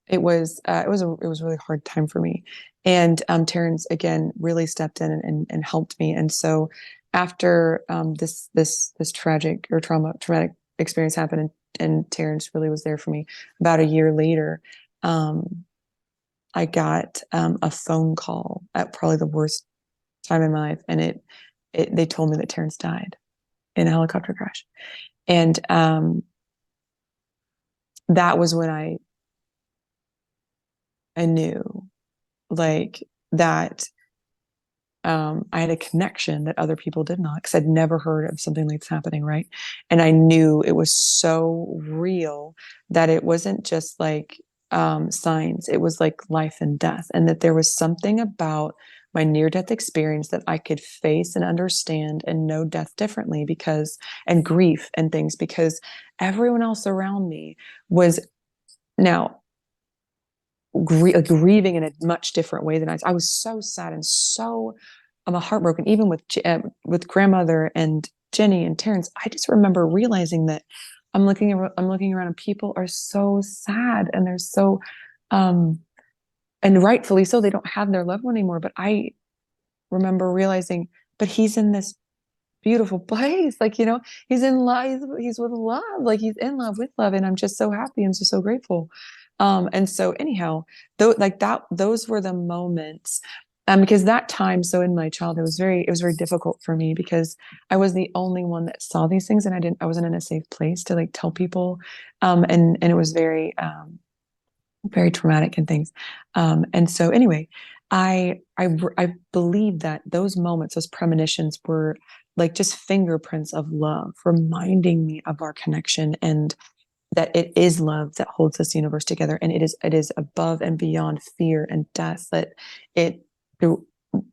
it was a really hard time for me. And Terrence again really stepped in and helped me. And so after this tragic or traumatic experience happened, and Terrence really was there for me, about a year later, I got a phone call at probably the worst time in my life, and they told me that Terrence died in a helicopter crash. And that was when I knew like that I had a connection that other people did not, because I'd never heard of something like this happening, right? And I knew it was so real that it wasn't just like signs, it was like life and death, and that there was something about my near-death experience that I could face and understand and know death differently, and grief and things, because everyone else around me was now grieving in a much different way than I was so sad and so I'm heartbroken, even with grandmother and Jenny and Terrence. I just remember realizing that I'm looking around and people are so sad, and they're so and rightfully so, they don't have their loved one anymore. But I remember realizing, but he's in this beautiful place, like he's in love, he's with love, like he's in love with love, and I'm just so happy and just so grateful. And so anyhow, those were the moments, because that time, so in my childhood, it was very difficult for me, because I was the only one that saw these things, and I wasn't in a safe place to like tell people, and it was very traumatic and things. And so anyway, I believe that those moments, those premonitions, were like just fingerprints of love, reminding me of our connection, and that it is love that holds this universe together, and it is above and beyond fear and death, that it through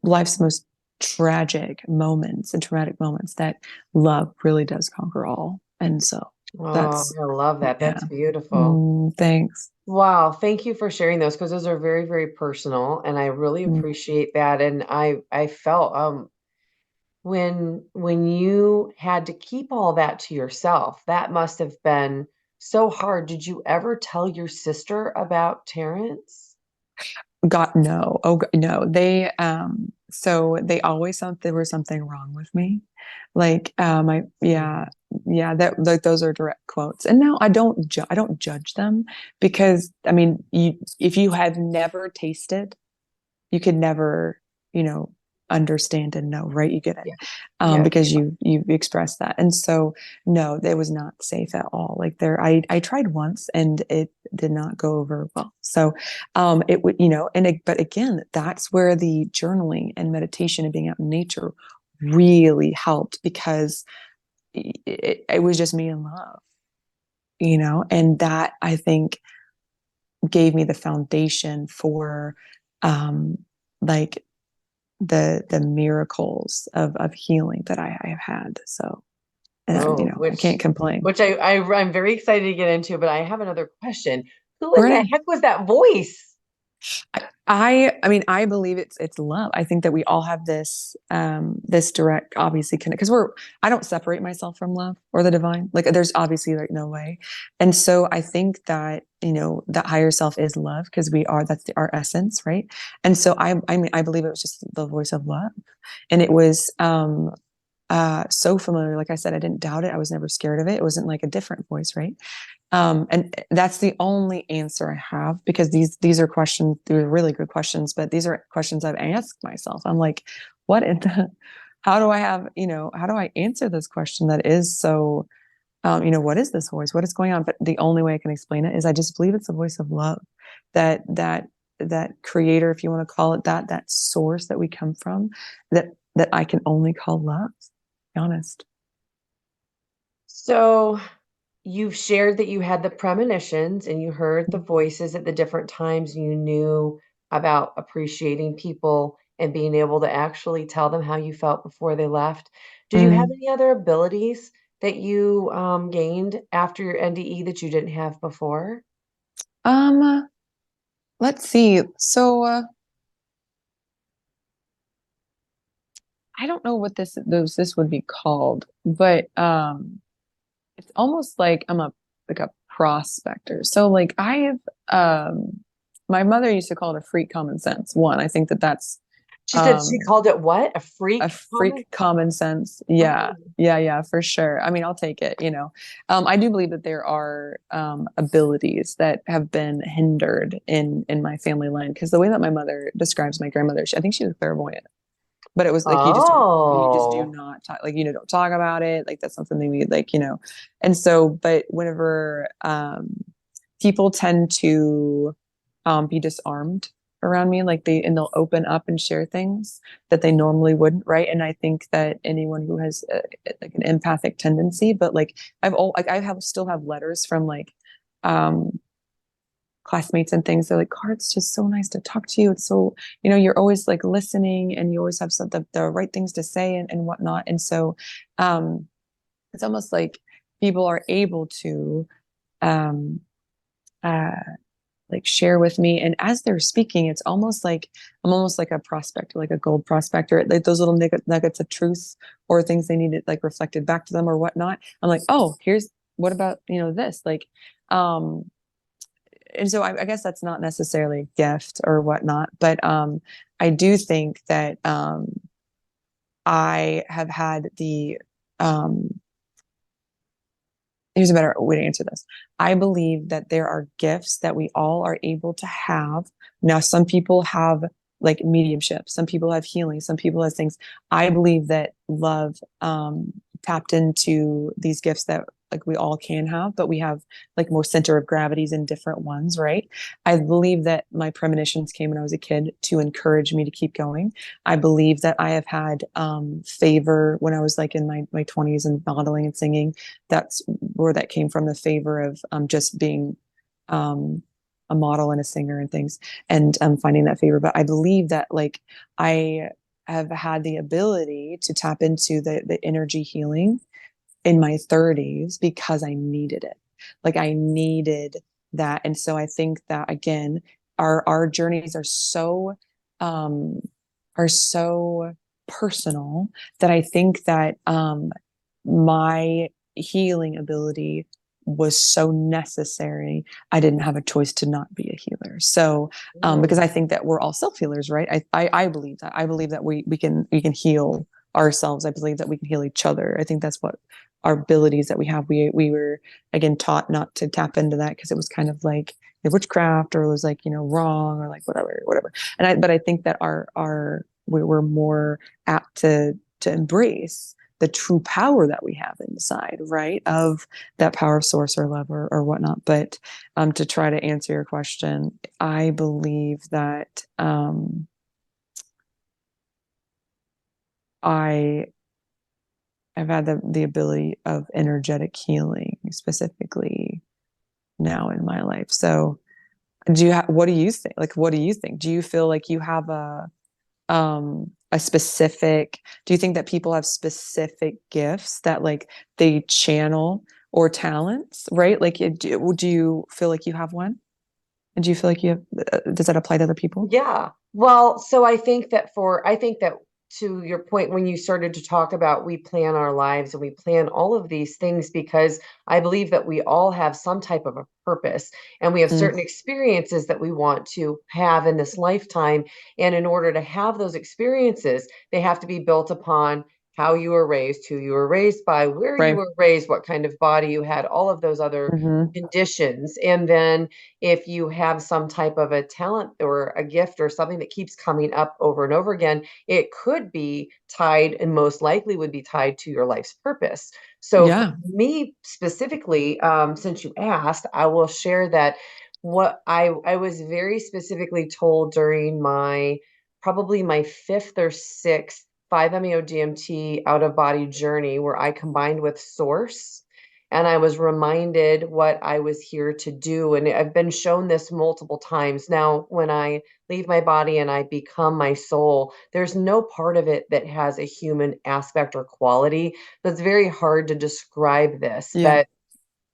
life's most tragic moments and traumatic moments, that love really does conquer all. And so Oh, that's, I love that. yeah. That's beautiful. Thanks. Wow, thank you for sharing those because those are very, very personal, and I really Mm. appreciate that. And I felt when you had to keep all that to yourself, that must have been so hard. Did you ever tell your sister about Terrence? God, no. Oh, no. So they always thought there was something wrong with me. Mm, Yeah, that, like, those are direct quotes. And now I don't judge them, because, I mean, if you have never tasted, you could never, you know, understand and know, right? You get it. yeah. Yeah. Because you expressed that. And so, no, it was not safe at all. Like, I tried once and it did not go over well. So, it would, but again, that's where the journaling and meditation and being out in nature really helped, because it was just me in love, and that, I think, gave me the foundation for, um, like, the miracles of healing that I have had. So, and Oh, I can't complain. I'm very excited to get into, but I have another question. Who in the Right. heck was that voice? I mean, I believe it's love. I think that we all have this direct, obviously, connect, because I don't separate myself from love or the divine. Like, there's obviously, like, no way. And so I think that, that higher self is love, because that's our essence, right? And so I mean, I believe it was just the voice of love. And it was so familiar. Like I said, I didn't doubt it. I was never scared of it. It wasn't like a different voice, right? And that's the only answer I have, because these are questions, they're really good questions, but these are questions I've asked myself. I'm like, what in the, how do I answer this question that is so, what is this voice? What is going on? But the only way I can explain it is, I just believe it's the voice of love, that creator, if you want to call it that source that we come from, that I can only call love. Be honest. So you've shared that you had the premonitions and you heard the voices at the different times and you knew about appreciating people and being able to actually tell them how you felt before they left. Did you have Mm. any other abilities that you gained after your NDE that you didn't have before? Um, let's see. So, I don't know what this would be called, but it's almost like I'm a prospector. So, like, um my mother used to call it a freak common sense. One, I think that that's She said she um called it what? A a freak comment? freak common sense. Yeah. Oh. Yeah, for sure. I mean, I'll take it. I do believe that there are abilities that have been hindered in my family line, because the way that my mother describes my grandmother, I think she was clairvoyant, but it was like, you just do Oh. not talk, like, don't talk about it, like, that's not something we, like, and so, but whenever people tend to be disarmed around me, like, they'll open up and share things that they normally wouldn't, right? And I think that anyone who has like an empathic tendency, but, like, I still have letters from, like, um classmates and things. They're like, "Car, it's just so nice to talk to you. It's so, you're always, like, listening, and you always have the right things to say, and whatnot." And so, um, it's almost like people are able to, um, uh, like, share with me. And as they're speaking, it's almost like I'm almost like a prospector, like a gold prospector, like those little nuggets of truth, or things they needed, like, reflected back to them or whatnot. I'm like, oh, what about, this? Like, um, and so I guess that's not necessarily a gift or whatnot, but I do think that I have had um, here's a better way to answer this. I believe that there are gifts that we all are able to have. Now, some people have, like, mediumship, some people have healing, some people have things. I believe that love tapped into these gifts that like we all can have, but we have like more center of gravities in different ones, right? I believe that my premonitions came when I was a kid to encourage me to keep going. I believe that I have had favor when I was like in my 20s and modeling and singing. That's where that came from, the favor of just being um, a model and a singer and things, and finding that favor. But I believe that like I have had the ability to tap into the energy healing in my 30s because I needed it. Like I needed that. And so I think that again, our journeys um are so personal that I think that my healing ability was so necessary. I didn't have a choice to not be a healer. So, because Mm. I think that we're all self healers, right? I believe that. I believe that we can heal ourselves. I believe that we can heal each other. I think that's what our abilities that we have. We were again taught not to tap into that because it was kind of like witchcraft, or it was like wrong, or like whatever. But I think that our we were more apt to embrace the true power that we have inside, right? Of that power of source or love or whatnot. But to try to answer your question, I believe that I have had the ability of energetic healing specifically now in my life. So what do you think? Like, what do you think? Do you feel like you have a specific, do you think that people have specific gifts that like they channel, or talents, right? Like do you feel like you have one, and do you feel like you have does that apply to other people? Yeah. Well, so I think that to your point, when you started to talk about we plan our lives and we plan all of these things, because I believe that we all have some type of a purpose, and we have Mm, certain experiences that we want to have in this lifetime. And in order to have those experiences, they have to be built upon how you were raised, who you were raised by, where you right. were raised, what kind of body you had, all of those other Mm-hmm. conditions. And then if you have some type of a talent or a gift or something that keeps coming up over and over again, it could be tied, and most likely would be tied to your life's purpose. So for Yeah. me specifically, since you asked, I will share that what I was very specifically told during my probably my fifth or sixth 5-MeO DMT out of body journey, where I combined with source, and I was reminded what I was here to do. And I've been shown this multiple times. Now, when I leave my body and I become my soul, there's no part of it that has a human aspect or quality. So it's very hard to describe this. Yeah. But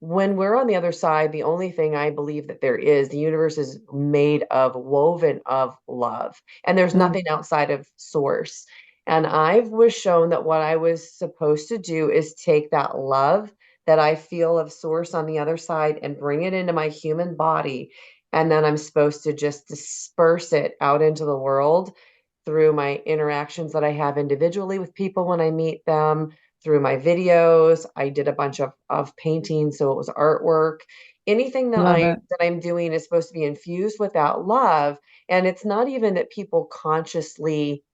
when we're on the other side, the only thing I believe that there is, the universe is made of, woven of love, and there's Mm, nothing outside of source. And I was shown that what I was supposed to do is take that love that I feel of source on the other side and bring it into my human body. And then I'm supposed to just disperse it out into the world through my interactions that I have individually with people when I meet them, through my videos. I did a bunch of painting, so it was artwork. Anything that love I it. that I'm doing is supposed to be infused with that love. And it's not even that people consciously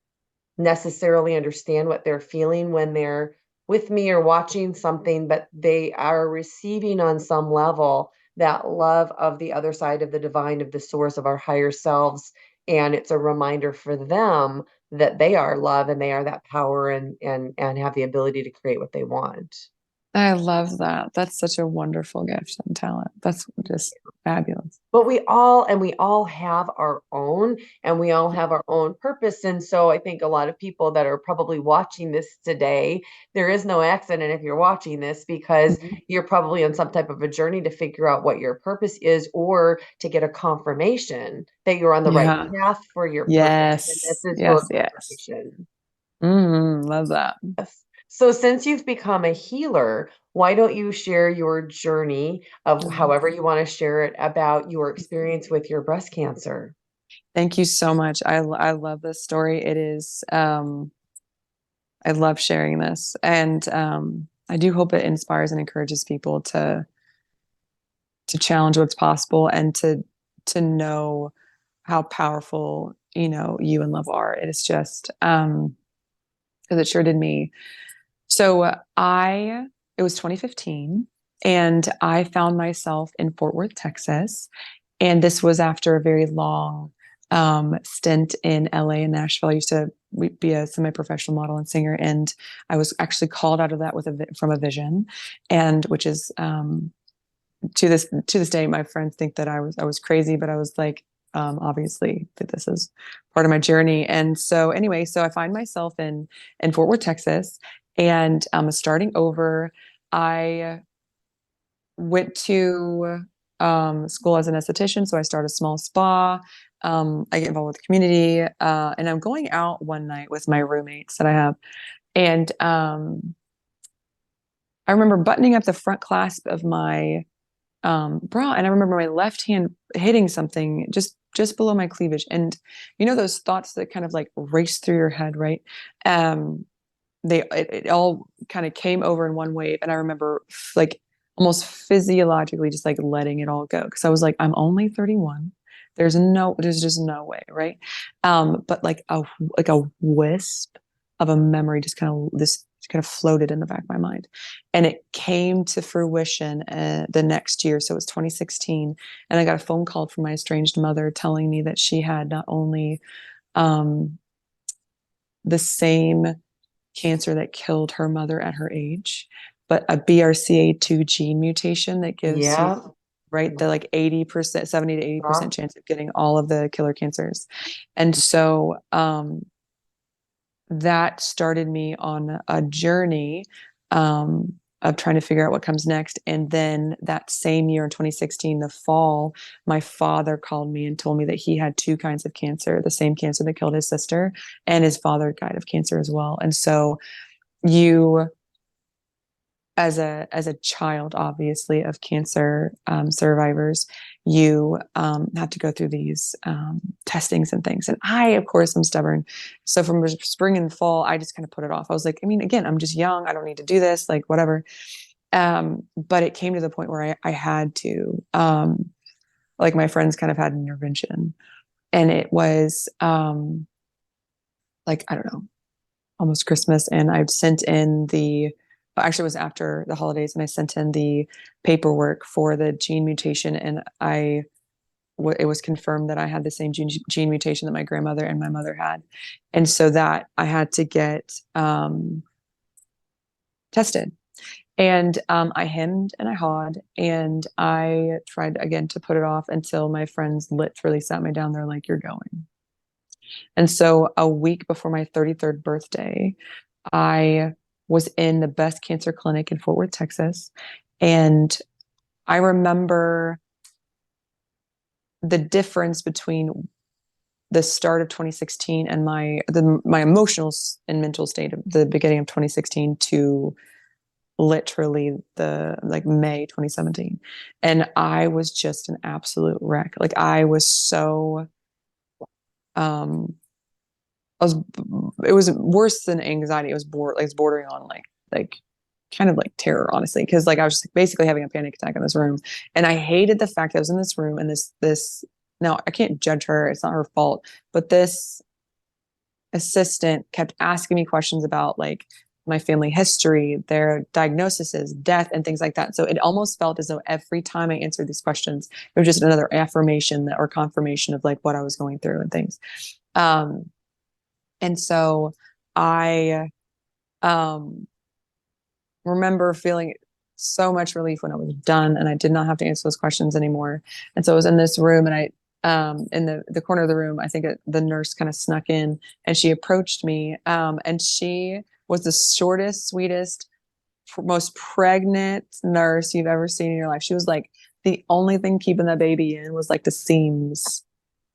necessarily understand what they're feeling when they're with me or watching something, but they are receiving on some level that love of the other side of the divine, of the source of our higher selves. And it's a reminder for them that they are love and they are that power, and have the ability to create what they want. I love that. That's such a wonderful gift and talent. That's just fabulous. But we all have our own, and we all have our own purpose. And so I think a lot of people that are probably watching this today, there is no accident if you're watching this, because Mhm. you're probably on some type of a journey to figure out what your purpose is, or to get a confirmation that you're on the right Yeah. path for your purpose. And this Yes. is your Yes. Yes. confirmation. Love that. Yes. So since you've become a healer, why don't you share your journey of Mm. however you want to share it, about your experience with your breast cancer? Thank you so much. I love this story. It is, I love sharing this. And I do hope it inspires and encourages people to challenge what's possible, and to know how powerful, you and love are. It is just, because it sure did me. So it was 2015, And I found myself in Fort Worth, Texas. And this was after a very long stint in LA and Nashville. I used to be a semi-professional model and singer, and I was actually called out of that from a vision, and which is to this day, my friends think that I was crazy, but I was like, obviously that this is part of my journey. And so anyway, so I find myself in Fort Worth, Texas, and starting over. I went to school as an esthetician, so I started a small spa. I get involved with the community, and I'm going out one night with my roommates that I have, and I remember buttoning up the front clasp of my bra, and I remember my left hand hitting something just below my cleavage, and those thoughts that kind of like race through your head, right? Um, it all kind of came over in one wave, and I remember like almost physiologically just like letting it all go because I was like, I'm only 31. There's just no way, right? But like a wisp of a memory just kind of floated in the back of my mind, and it came to fruition the next year. So it was 2016, and I got a phone call from my estranged mother telling me that she had not only um, the same cancer that killed her mother at her age, but a BRCA2 gene mutation that gives Yeah. you, right, the like 80%, 70 to 80% Yeah. chance of getting all of the killer cancers. And so that started me on a journey of trying to figure out what comes next. And then that same year in 2016, the fall, my father called me and told me that he had two kinds of cancer, the same cancer that killed his sister, and his father died of cancer as well. And so you as a child, obviously, of cancer survivors, you have to go through these testings and things. And I, of course, am stubborn. So from spring and fall, I just kind of put it off. I was like, I mean, again, I'm just young. I don't need to do this, like whatever. But it came to the point where I had to, like my friends kind of had an intervention. And it was like, I don't know, almost Christmas, and I'd sent in actually it was after the holidays, and I sent in the paperwork for the gene mutation, and it was confirmed that I had the same gene mutation that my grandmother and my mother had, and so that I had to get tested. And I hemmed and I hawed, and I tried again to put it off until my friends literally sat me down. They're like, "You're going." And so a week before my 33rd birthday, I was in the best cancer clinic in Fort Worth, Texas. And I remember the difference between the start of 2016 and my emotional and mental state of the beginning of 2016 to literally the like May 2017. And I was just an absolute wreck. Like I was so um I was it was worse than anxiety. It was bordering on like kind of like terror, honestly, because like I was just basically having a panic attack in this room, and I hated the fact that I was in this room and this. Now I can't judge her; it's not her fault. But this assistant kept asking me questions about like my family history, their diagnoses, death, and things like that. So it almost felt as though every time I answered these questions, it was just another affirmation or confirmation of like what I was going through and things. Um, and so I um, remember feeling so much relief when I was done and I did not have to answer those questions anymore. And so I was in this room, and in the corner of the room, I think the nurse kind of snuck in, and she approached me. And she was the shortest, sweetest, most pregnant nurse you've ever seen in your life. She was like, the only thing keeping that baby in was like the seams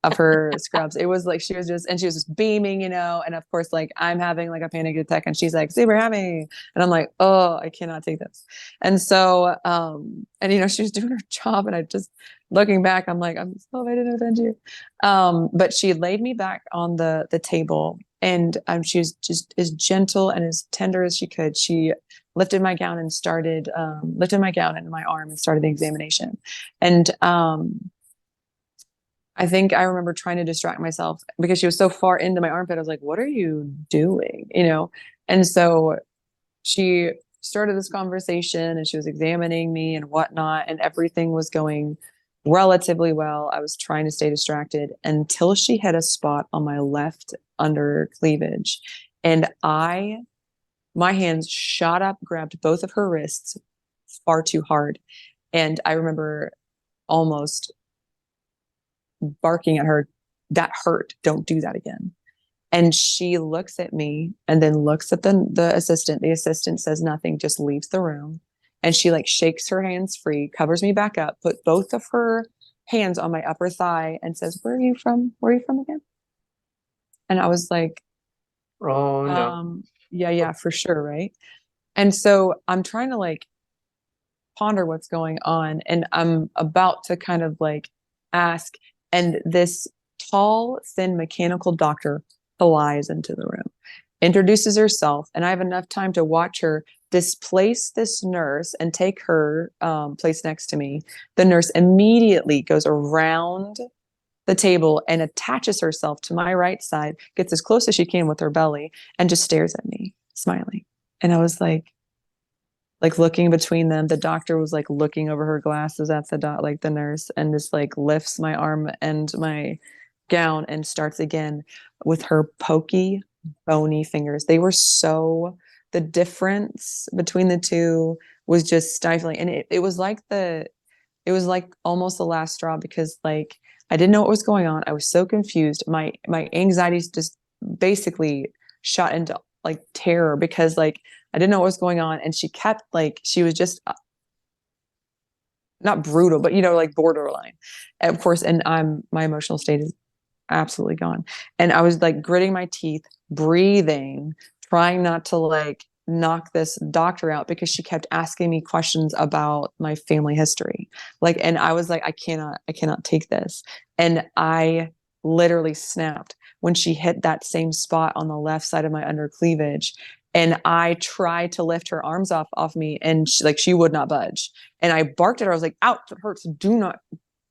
of her scrubs. It was like she was just beaming, and of course, like I'm having like a panic attack, and she's like, super happy. And I'm like, oh, I cannot take this. And so, and she was doing her job, and I just looking back, I'm like, I'm so I didn't offend you. But she laid me back on the table, and she was just as gentle and as tender as she could. She lifted my gown and lifted my gown into my arm and started the examination. And I think I remember trying to distract myself because she was so far into my armpit. I was like, what are you doing? And so she started this conversation and she was examining me and whatnot, and everything was going relatively well. I was trying to stay distracted until she hit a spot on my left under cleavage. And my hands shot up, grabbed both of her wrists far too hard. And I remember almost barking at her, that hurt. Don't do that again. And she looks at me and then looks at the assistant. The assistant says nothing, just leaves the room. And she like shakes her hands free, covers me back up, put both of her hands on my upper thigh and says, "Where are you from? Where are you from again?" And I was like, Oh no. yeah, for sure, right? And so I'm trying to like ponder what's going on, and I'm about to kind of like ask, and this tall, thin mechanical doctor flies into the room, introduces herself, and I have enough time to watch her displace this nurse and take her place next to me. The nurse immediately goes around the table and attaches herself to my right side, gets as close as she can with her belly, and just stares at me, smiling. And I was like looking between them. The doctor was like looking over her glasses at like the nurse, and just like lifts my arm and my gown and starts again with her pokey, bony fingers. They were so, the difference between the two was just stifling. And it was like it was like almost the last straw, because like I didn't know what was going on. I was so confused. My anxieties just basically shot into like terror, because like I didn't know what was going on. And she kept like, she was just not brutal, but like borderline, of course. And my emotional state is absolutely gone. And I was like gritting my teeth, breathing, trying not to like knock this doctor out, because she kept asking me questions about my family history. Like, and I was like, I cannot take this. And I literally snapped when she hit that same spot on the left side of my under cleavage. And I tried to lift her arms off me, and she would not budge. And I barked at her. I was like, "Ouch, it hurts. Do not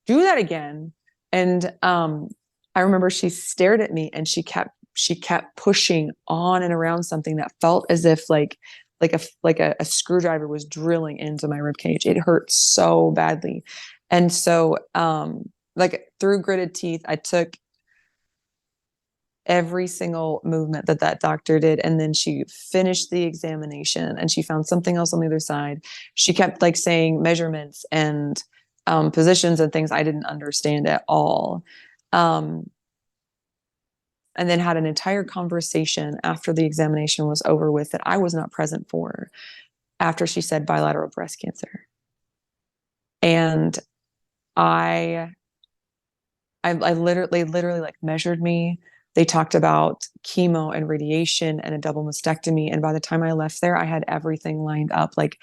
do that again." And I remember she stared at me, and she kept pushing on and around something that felt as if a screwdriver was drilling into my rib cage. It hurt so badly. And so like through gritted teeth, I took every single movement that doctor did, and then she finished the examination and she found something else on the other side. She kept like saying measurements and positions and things I didn't understand at all. um, and then had an entire conversation after the examination was over with that I was not present for, after she said bilateral breast cancer. And I I literally like measured me. They talked about chemo and radiation and a double mastectomy. And by the time I left there, I had everything lined up, like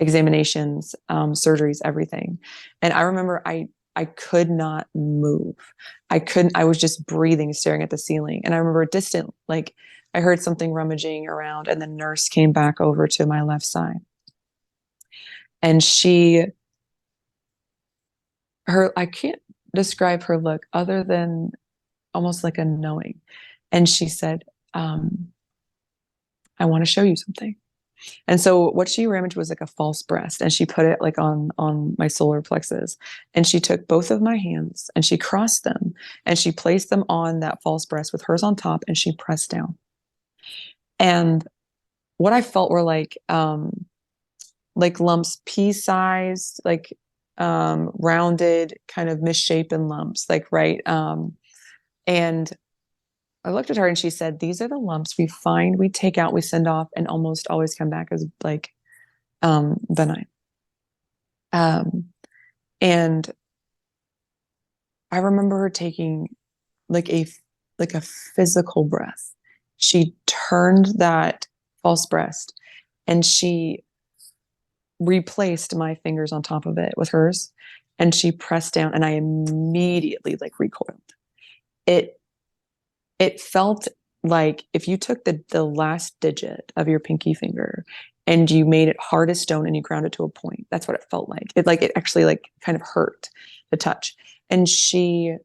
examinations, surgeries, everything. And I remember I could not move. I was just breathing, staring at the ceiling. And I remember a distant, like I heard something rummaging around, and the nurse came back over to my left side. And I can't describe her look other than almost like a knowing. And she said, "I want to show you something." And so what she rummaged was like a false breast, and she put it like on my solar plexus. And she took both of my hands and she crossed them, and she placed them on that false breast with hers on top, and she pressed down. And what I felt were like lumps, pea-sized, like rounded, kind of misshapen lumps, like right. And I looked at her and she said, "These are the lumps we find, we take out, we send off, and almost always come back as like benign." Um, and I remember her taking like a physical breath. She turned that false breast and she replaced my fingers on top of it with hers, and she pressed down, and I immediately like recoiled. It it felt like if you took the last digit of your pinky finger and you made it hard as stone and you ground it to a point. That's what it felt like. It actually like kind of hurt to touch. And she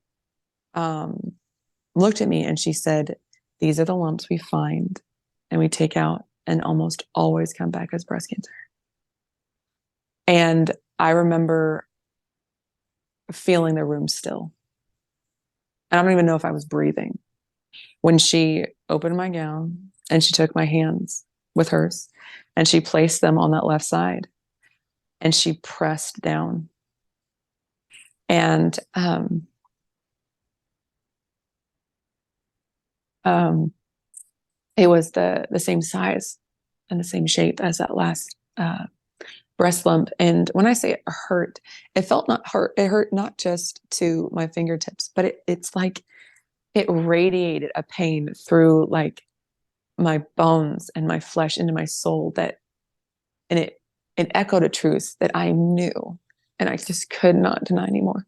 looked at me and she said, "These are the lumps we find and we take out, and almost always come back as breast cancer. And I remember feeling the room still. And I don't even know if I was breathing when she opened my gown and she took my hands with hers and she placed them on that left side and she pressed down. And it was the same size and the same shape as that last breast lump. And when I say it hurt, it felt not hurt. It hurt not just to my fingertips, but it's like it radiated a pain through like my bones and my flesh into my soul and it echoed a truth that I knew and I just could not deny anymore.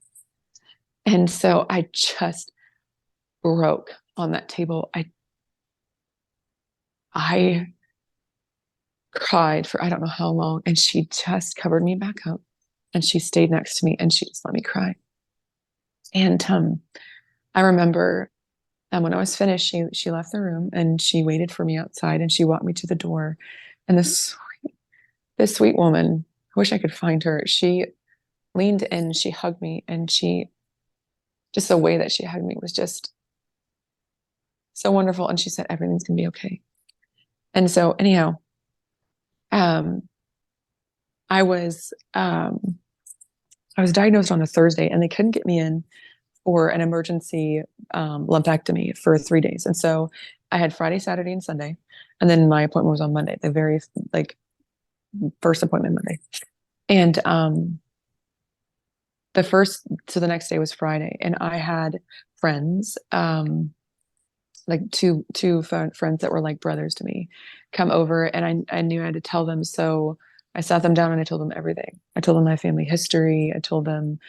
And so I just broke on that table. I cried for I don't know how long, and she just covered me back up and she stayed next to me and she just let me cry. And I remember when I was finished, she left the room and she waited for me outside and she walked me to the door. And this sweet woman, I wish I could find her. She leaned in, she hugged me, and just the way that she hugged me was just so wonderful. And she said, everything's gonna be okay. And so anyhow, um, I was um, I was diagnosed on a Thursday and they couldn't get me in for an emergency lumpectomy for 3 days. And so I had Friday, Saturday, and Sunday. And then my appointment was on Monday, the very like first appointment Monday. And the next day was Friday. And I had friends, like two friends that were like brothers to me, come over, and I knew I had to tell them. So I sat them down and I told them everything. I told them my family history. I told them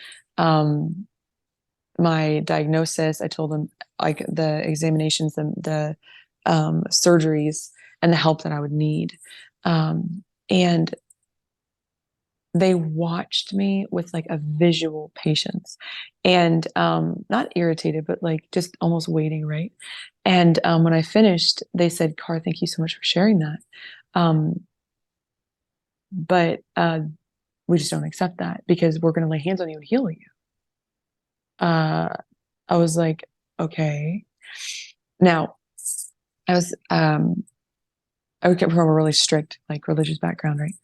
my diagnosis. I told them like the examinations, the surgeries, and the help that I would need. And they watched me with like a visual patience and not irritated, but like just almost waiting, right? And when I finished, they said, Car, thank you so much for sharing that. Um, but we just don't accept that because we're going to lay hands on you and heal you. I was like, okay. Now, I came from a really strict, like religious background, right?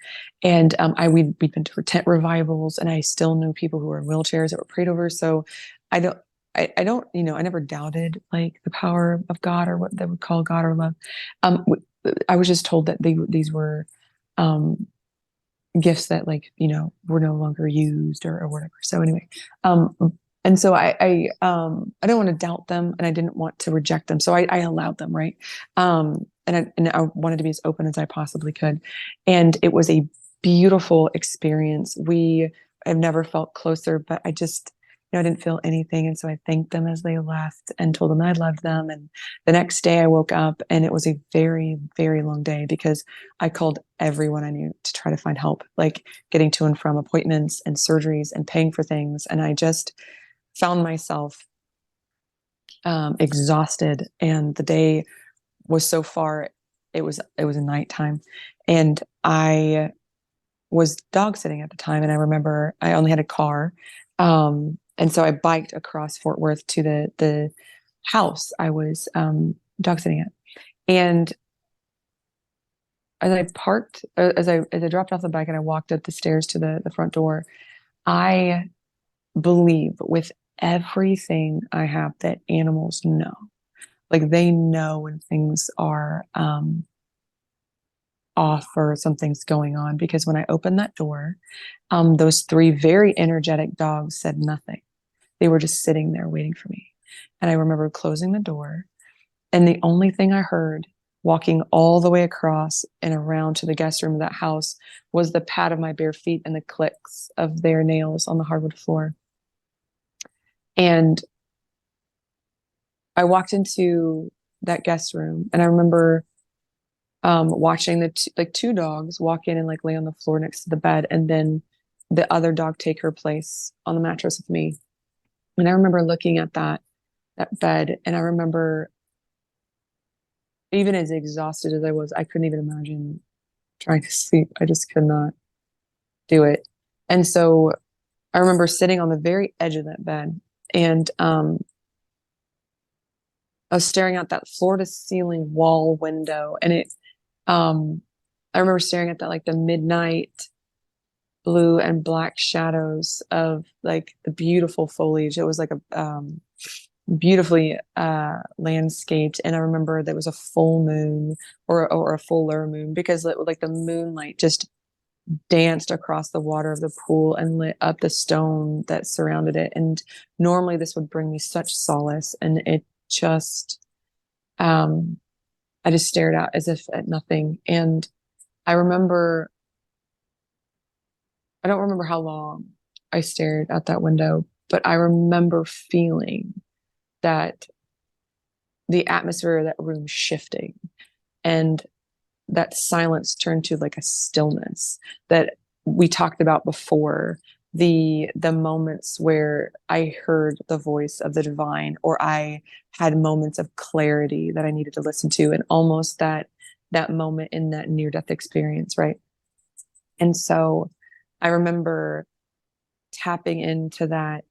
And we'd been to tent revivals, and I still knew people who were in wheelchairs that were prayed over. So I don't, I don't, I never doubted like the power of God or what they would call God or love. I was just told that these were um, gifts that like were no longer used or whatever. So anyway, um, and so I didn't want to doubt them and I didn't want to reject them. So I allowed them, right? And I wanted to be as open as I possibly could. And it was a beautiful experience. We have never felt closer, but I didn't feel anything. And so I thanked them as they left and told them I loved them. And the next day I woke up and it was a very, very long day because I called everyone I knew to try to find help, like getting to and from appointments and surgeries and paying for things. And I just found myself exhausted. And the day was so far, it was a nighttime. And I was dog sitting at the time. And I remember I only had a car. And so I biked across Fort Worth to the house I was dog sitting at. And as I parked, as I dropped off the bike and I walked up the stairs to the front door, I believe with everything I have that animals know. Like they know when things are off or something's going on. Because when I opened that door, those three very energetic dogs said nothing. They were just sitting there waiting for me. And I remember closing the door. And the only thing I heard walking all the way across and around to the guest room of that house was the pat of my bare feet and the clicks of their nails on the hardwood floor. And I walked into that guest room and I remember watching like two dogs walk in and like lay on the floor next to the bed, and then the other dog take her place on the mattress with me. And I remember looking at that bed, and I remember even as exhausted as I was, I couldn't even imagine trying to sleep. I just could not do it. And so I remember sitting on the very edge of that bed, and I was staring out that floor to ceiling wall window, and um I remember staring at that, like the midnight blue and black shadows of like the beautiful foliage. It was like a beautifully landscaped, and I remember there was a full moon, or a fuller moon, because like the moonlight just danced across the water of the pool and lit up the stone that surrounded it. And normally this would bring me such solace, and it just um I just stared out as if at nothing. And I remember, I don't remember how long I stared out that window, but I remember feeling that the atmosphere of that room shifting, and that silence turned to like a stillness that we talked about before. The moments where I heard the voice of the divine, or I had moments of clarity that I needed to listen to, and almost that moment in that near death experience, right? And so I remember tapping into that,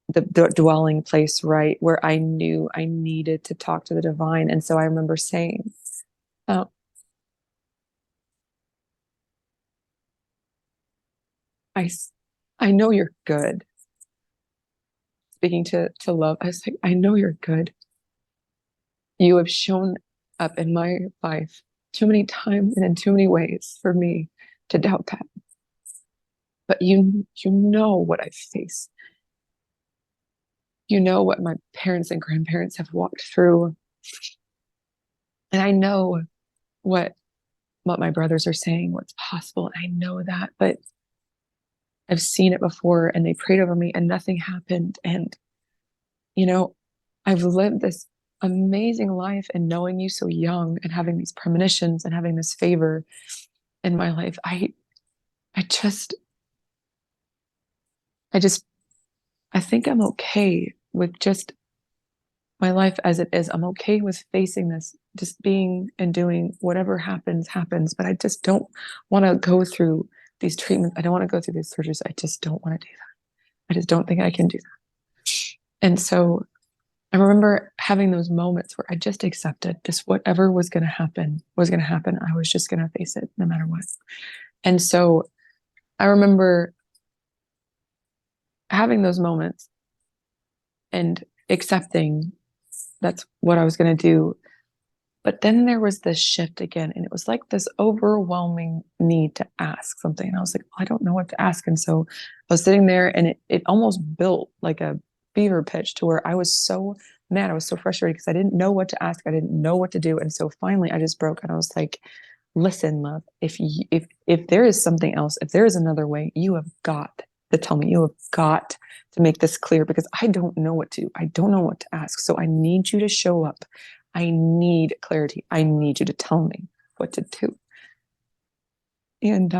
the dwelling place, right, where I knew I needed to talk to the divine. And so I remember saying, oh, I, I know you're good. Speaking to love, I was like, I know you're good. You have shown up in my life too many times and in too many ways for me to doubt that. But you know what I face. You know what my parents and grandparents have walked through. And I know what what my brothers are saying, what's possible. I know that, but I've seen it before, and they prayed over me and nothing happened. And, you know, I've lived this amazing life, and knowing you so young and having these premonitions and having this favor in my life, I just, I just, I think I'm okay with just my life as it is. I'm okay with facing this, just being and doing whatever happens, happens. But I just don't want to go through these treatments. I don't want to go through these surgeries. I just don't want to do that. I just don't think I can do that. And so I remember having those moments where I just accepted, just whatever was going to happen was going to happen. I was just going to face it no matter what. And so I remember having those moments and accepting that's what I was going to do. But then there was this shift again, and it was like this overwhelming need to ask something. And I was like, I don't know what to ask. And so I was sitting there, and it almost built like a fever pitch to where I was so mad. I was so frustrated because I didn't know what to ask. I didn't know what to do. And so finally I just broke, and I was like, listen, love, if there is something else, if there is another way, you have got to tell me. You have got to make this clear, because I don't know what to. I don't know what to ask. So I need you to show up. I need clarity. I need you to tell me what to do. And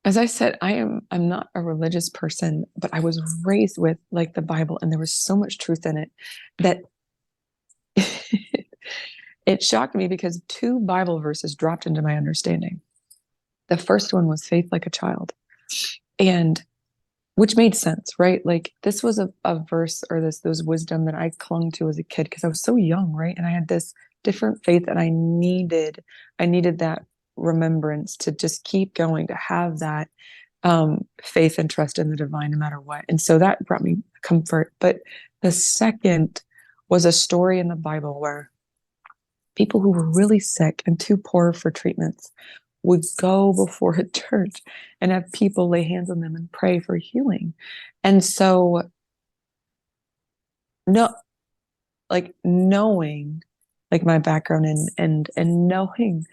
as I said, I'm not a religious person, but I was raised with like the Bible, and there was so much truth in it that it shocked me, because two Bible verses dropped into my understanding. The first one was faith like a child, and which made sense, right? Like this was a verse, or this wisdom that I clung to as a kid because I was so young, right? And I had this different faith, and I needed that remembrance to just keep going, to have that faith and trust in the divine no matter what. And so that brought me comfort. But the second was a story in the Bible where people who were really sick and too poor for treatments would go before a church and have people lay hands on them and pray for healing. And so, no, like knowing like my background, and knowing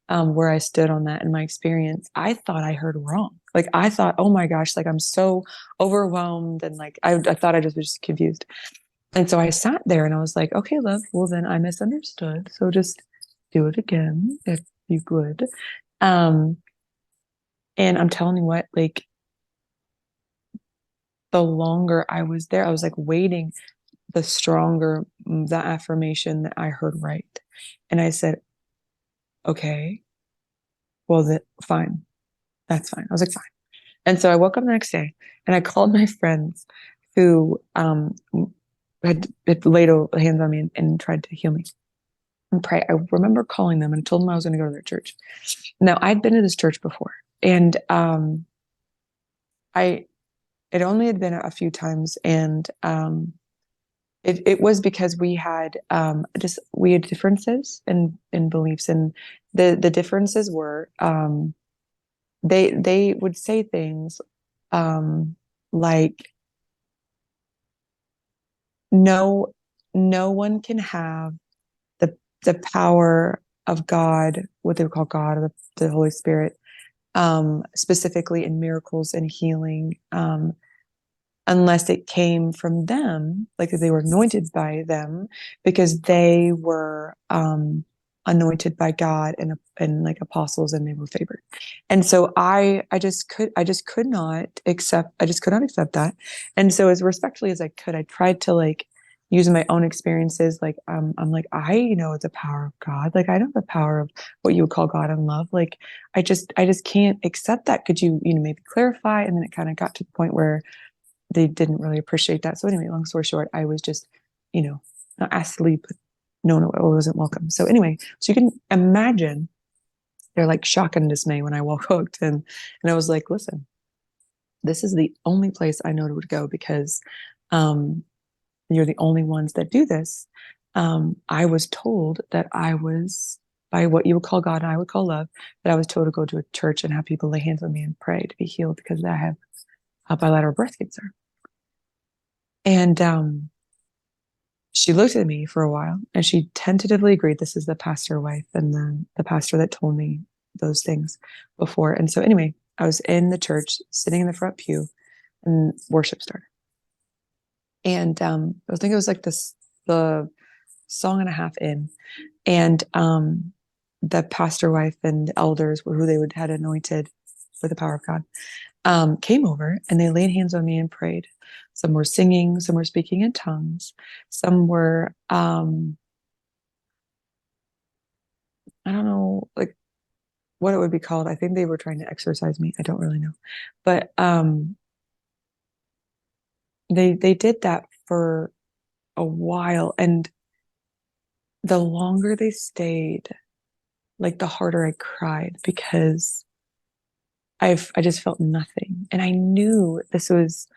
where I stood on that in my experience, I thought I heard wrong. Like I thought, oh my gosh, like I'm so overwhelmed, and like I thought I just was just confused. And so I sat there and I was like, okay, love, well then I misunderstood. So just do it again if you would. Um, and I'm telling you what, like the longer I was there, I was like waiting the stronger that affirmation that I heard right. And I said, okay, well, fine. That's fine. I was like, fine. And so I woke up the next day and I called my friends who had laid hands on me and tried to heal me and pray. I remember calling them and told them I was going to go to their church. Now, I'd been to this church before, and I it only had been a few times, and it was because we had differences in beliefs, and the differences were they would say things like no no one can have the power of God, what they would call God, or the Holy Spirit, specifically in miracles and healing, unless it came from them, like they were anointed by them, because they were anointed by God and like apostles, and they were favored. And so I just could not accept that. And so as respectfully as I could, I tried to like use my own experiences. Like I'm like, I know the power of God. Like I know the power of what you would call God and love. Like I just can't accept that. Could you, maybe clarify? And then it kind of got to the point where they didn't really appreciate that. So anyway, long story short, I was just, not asked to leave, but no, I wasn't welcome. So anyway, so you can imagine their like shock and dismay when I walked in, and I was like, listen, this is the only place I know to go because you're the only ones that do this. I was told that I was, by what you would call God and I would call love, that I was told to go to a church and have people lay hands on me and pray to be healed because I have a bilateral breast cancer. And she looked at me for a while and she tentatively agreed. This is the pastor wife and the pastor that told me those things before. And so anyway, I was in the church sitting in the front pew and worship started. And I think it was like the song and a half in. And the pastor wife and elders were who they had anointed with the power of God, came over and they laid hands on me and prayed. Some were singing, some were speaking in tongues, some were, I don't know, like what it would be called. I think they were trying to exorcise me. I don't really know. But they did that for a while. And the longer they stayed, like the harder I cried because I just felt nothing. And I knew this was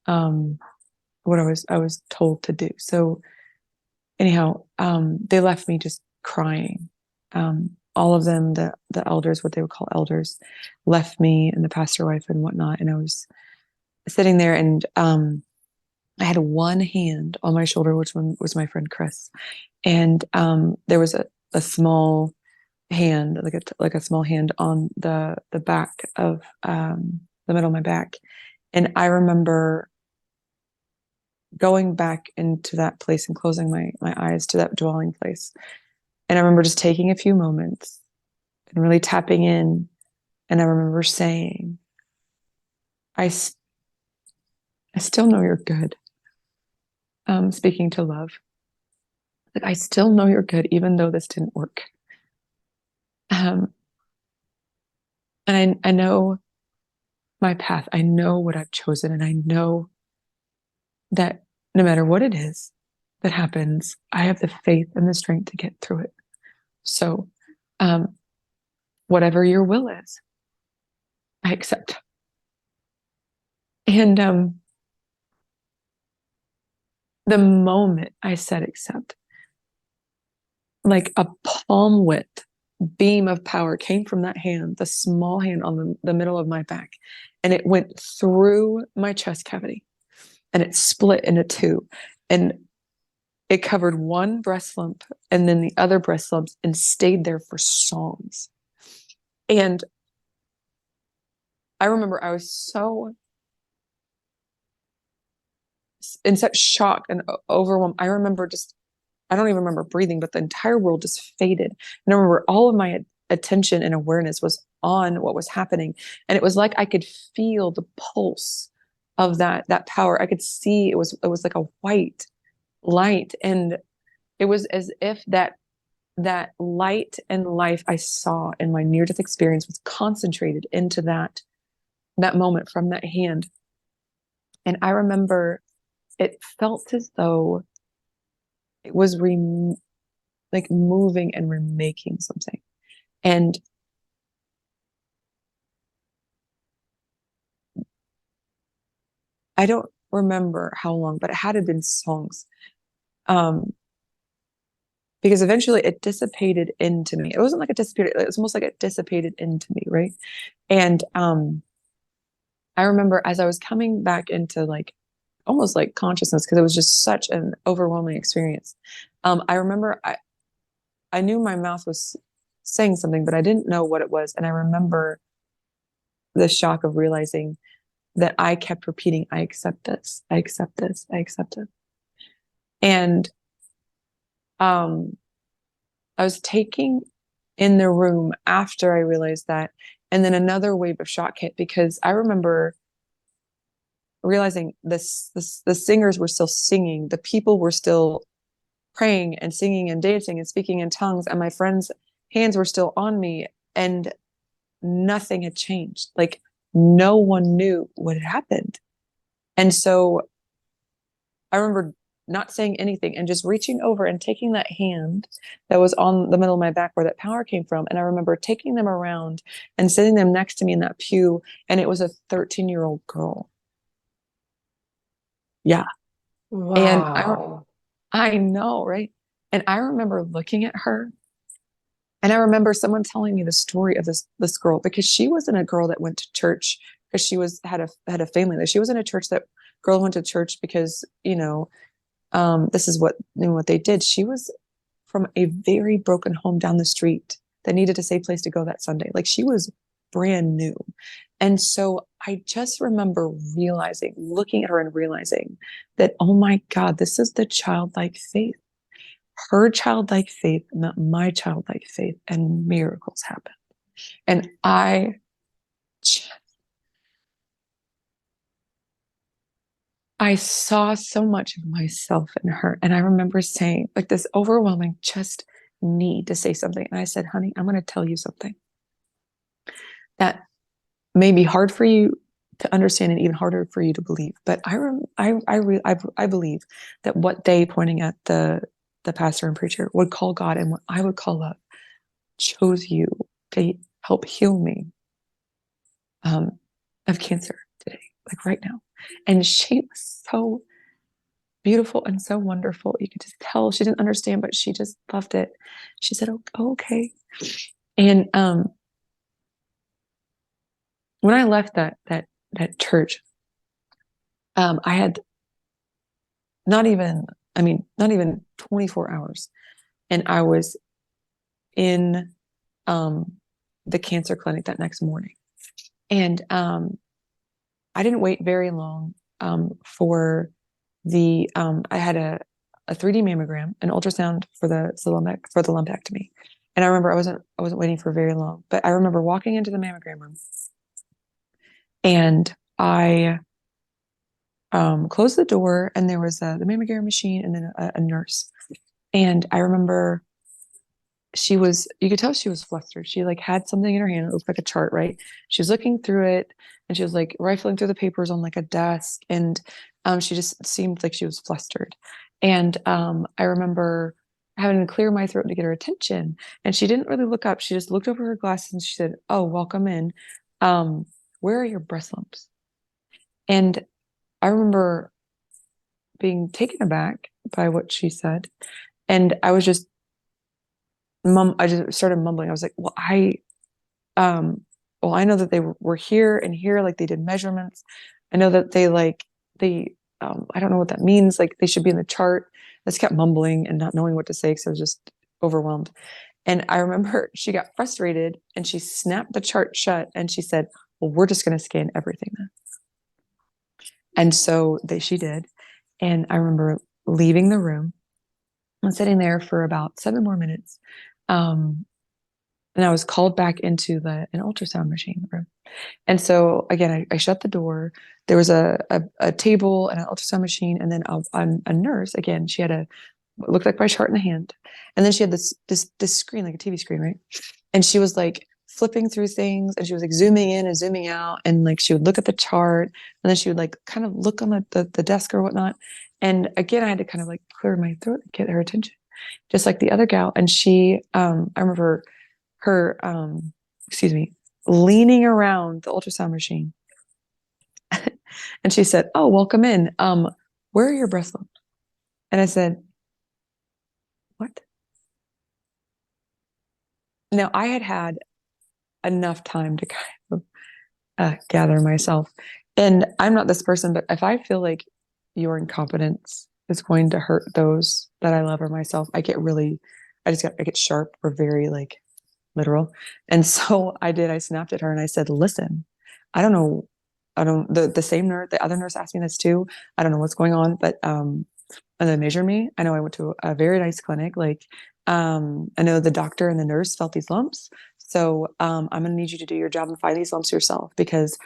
what I was told to do. So anyhow, they left me just crying. All of them, the elders, what they would call elders, left me and the pastor wife and whatnot. And I was sitting there and I had one hand on my shoulder, which one was my friend Chris. And there was a small hand, like a small hand on the back of the middle of my back. And I remember going back into that place and closing my eyes to that dwelling place. And I remember just taking a few moments and really tapping in. And I remember saying, I still know you're good. Speaking to love. Like, I still know you're good, even though this didn't work. Um, and I know my path. I know what I've chosen. And I know that no matter what it is that happens, I have the faith and the strength to get through it. So, whatever your will is, I accept. And the moment I said accept, like a palm width beam of power came from that hand, the small hand on the middle of my back, and it went through my chest cavity and it split into two. And it covered one breast lump and then the other breast lumps and stayed there for songs. And I remember I was so in such shock and overwhelmed. I remember I don't even remember breathing, but the entire world just faded. And I remember all of my attention and awareness was on what was happening. And it was like I could feel the pulse of that power. I could see it was like a white light. And it was as if that light and life I saw in my near-death experience was concentrated into that moment from that hand. And I remember it felt as though it was like moving and remaking something. And I don't remember how long, but it had to have been songs. Um, because eventually it dissipated into me. It wasn't like it disappeared, it was almost like it dissipated into me, right? And I remember as I was coming back into like almost like consciousness, because it was just such an overwhelming experience. I remember I knew my mouth was saying something, but I didn't know what it was. And I remember the shock of realizing that I kept repeating, I accept this, I accept this, I accept it. And um, I was taking in the room after I realized that. And then another wave of shock hit because I remember realizing the singers were still singing, the people were still praying and singing and dancing and speaking in tongues, and my friends' hands were still on me, and nothing had changed. Like no one knew what had happened. And so I remember not saying anything and just reaching over and taking that hand that was on the middle of my back where that power came from. And I remember taking them around and sitting them next to me in that pew. And it was a 13-year-old girl. Yeah. And Wow. I know, right? And I remember looking at her, and I remember someone telling me the story of this girl, because she wasn't a girl that went to church because she had a family there. She wasn't a church that girl went to church because, this is what they did. She was from a very broken home down the street that needed a safe place to go that Sunday. Like she was brand new. And so I just remember realizing, looking at her and realizing that, oh my God, this is the childlike faith. Her childlike faith met my childlike faith, and miracles happened. And I saw so much of myself in her. And I remember saying, like, this overwhelming just need to say something. And I said, honey, I'm going to tell you something that may be hard for you to understand and even harder for you to believe. But I believe that what they, pointing at the pastor and preacher, would call God and what I would call love, chose you to help heal me of cancer today, like right now. And she was so beautiful and so wonderful. You could just tell she didn't understand, but she just loved it. She said, oh, okay. And when I left that church, I had not even, not even 24 hours. And I was in the cancer clinic that next morning. And I didn't wait very long for I had a 3D mammogram, an ultrasound for the lumpectomy. And I remember I wasn't waiting for very long, but I remember walking into the mammogram room, and I closed the door, and there was the mammogram machine and then a nurse. And I remember you could tell she was flustered. She like had something in her hand. It looked like a chart, right? She was looking through it, and she was like rifling through the papers on like a desk. And she just seemed like she was flustered. And I remember having to clear my throat to get her attention. And she didn't really look up. She just looked over her glasses and she said, "Oh, welcome in. Um, where are your breast lumps?" And I remember being taken aback by what she said. And I just started mumbling. I was like, um, well, I know that they were here and here, like they did measurements. I know that I don't know what that means. Like they should be in the chart. I just kept mumbling and not knowing what to say because I was just overwhelmed. And I remember she got frustrated and she snapped the chart shut and she said, well, we're just going to scan everything then. And so she did. And I remember leaving the room and sitting there for about 7 more minutes. Um, And I was called back into an ultrasound machine room. And so again, I shut the door. There was a table and an ultrasound machine, and then a nurse. Again, she had what looked like my chart in the hand, and then she had this screen, like a TV screen, right? And she was like flipping through things, and she was like zooming in and zooming out, and like she would look at the chart, and then she would like kind of look on the desk or whatnot. And again, I had to kind of like clear my throat to get her attention, just like the other gal. And I remember her, excuse me, leaning around the ultrasound machine. And she said, "Oh, welcome in. Where are your breast lumps?" And I said, "What?" Now I had enough time to kind of gather myself. And I'm not this person, but if I feel like your incompetence is going to hurt those that I love or myself, I get sharp or very like literal. And so I did. I snapped at her and I said, "Listen, I don't know. I don't, the same nurse, the other nurse asked me this too. I don't know what's going on, but, and they measured me. I know I went to a very nice clinic. Like, I know the doctor and the nurse felt these lumps. So, I'm going to need you to do your job and find these lumps yourself because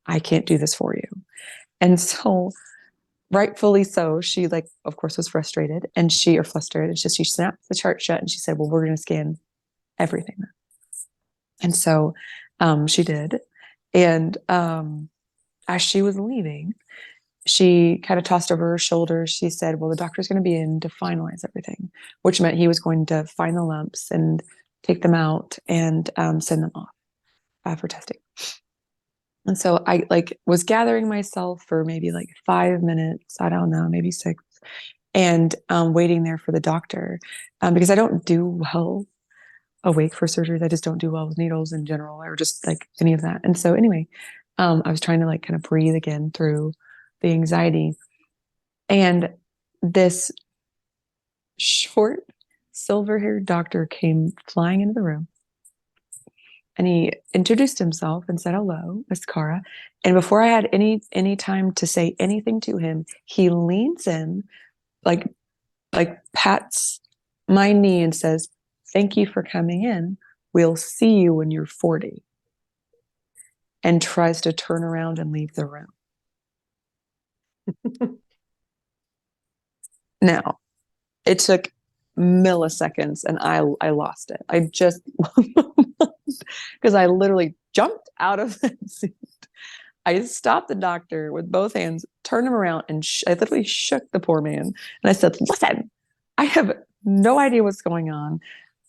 I can't do this for you." And so rightfully so, she like, of course, was frustrated or flustered. It's just, she snapped the chart shut and she said, "Well, we're going to scan everything." And so she did. And as she was leaving, she kind of tossed over her shoulder. She said, "Well, the doctor's going to be in to finalize everything," which meant he was going to find the lumps and take them out and send them off for testing. And so I like was gathering myself for maybe like 5 minutes. I don't know, maybe six, and waiting there for the doctor because I don't do well awake for surgeries. I just don't do well with needles in general or just like any of that. And so anyway, I was trying to like kind of breathe again through the anxiety. And this short silver haired doctor came flying into the room and he introduced himself and said, "Hello, Miss Kara." And before I had any time to say anything to him, he leans in, like pats my knee and says, "Thank you for coming in. We'll see you when you're 40." And tries to turn around and leave the room. Now, it took milliseconds and I lost it. I just, because I literally jumped out of the seat. I stopped the doctor with both hands, turned him around, and I literally shook the poor man. And I said, "Listen, I have no idea what's going on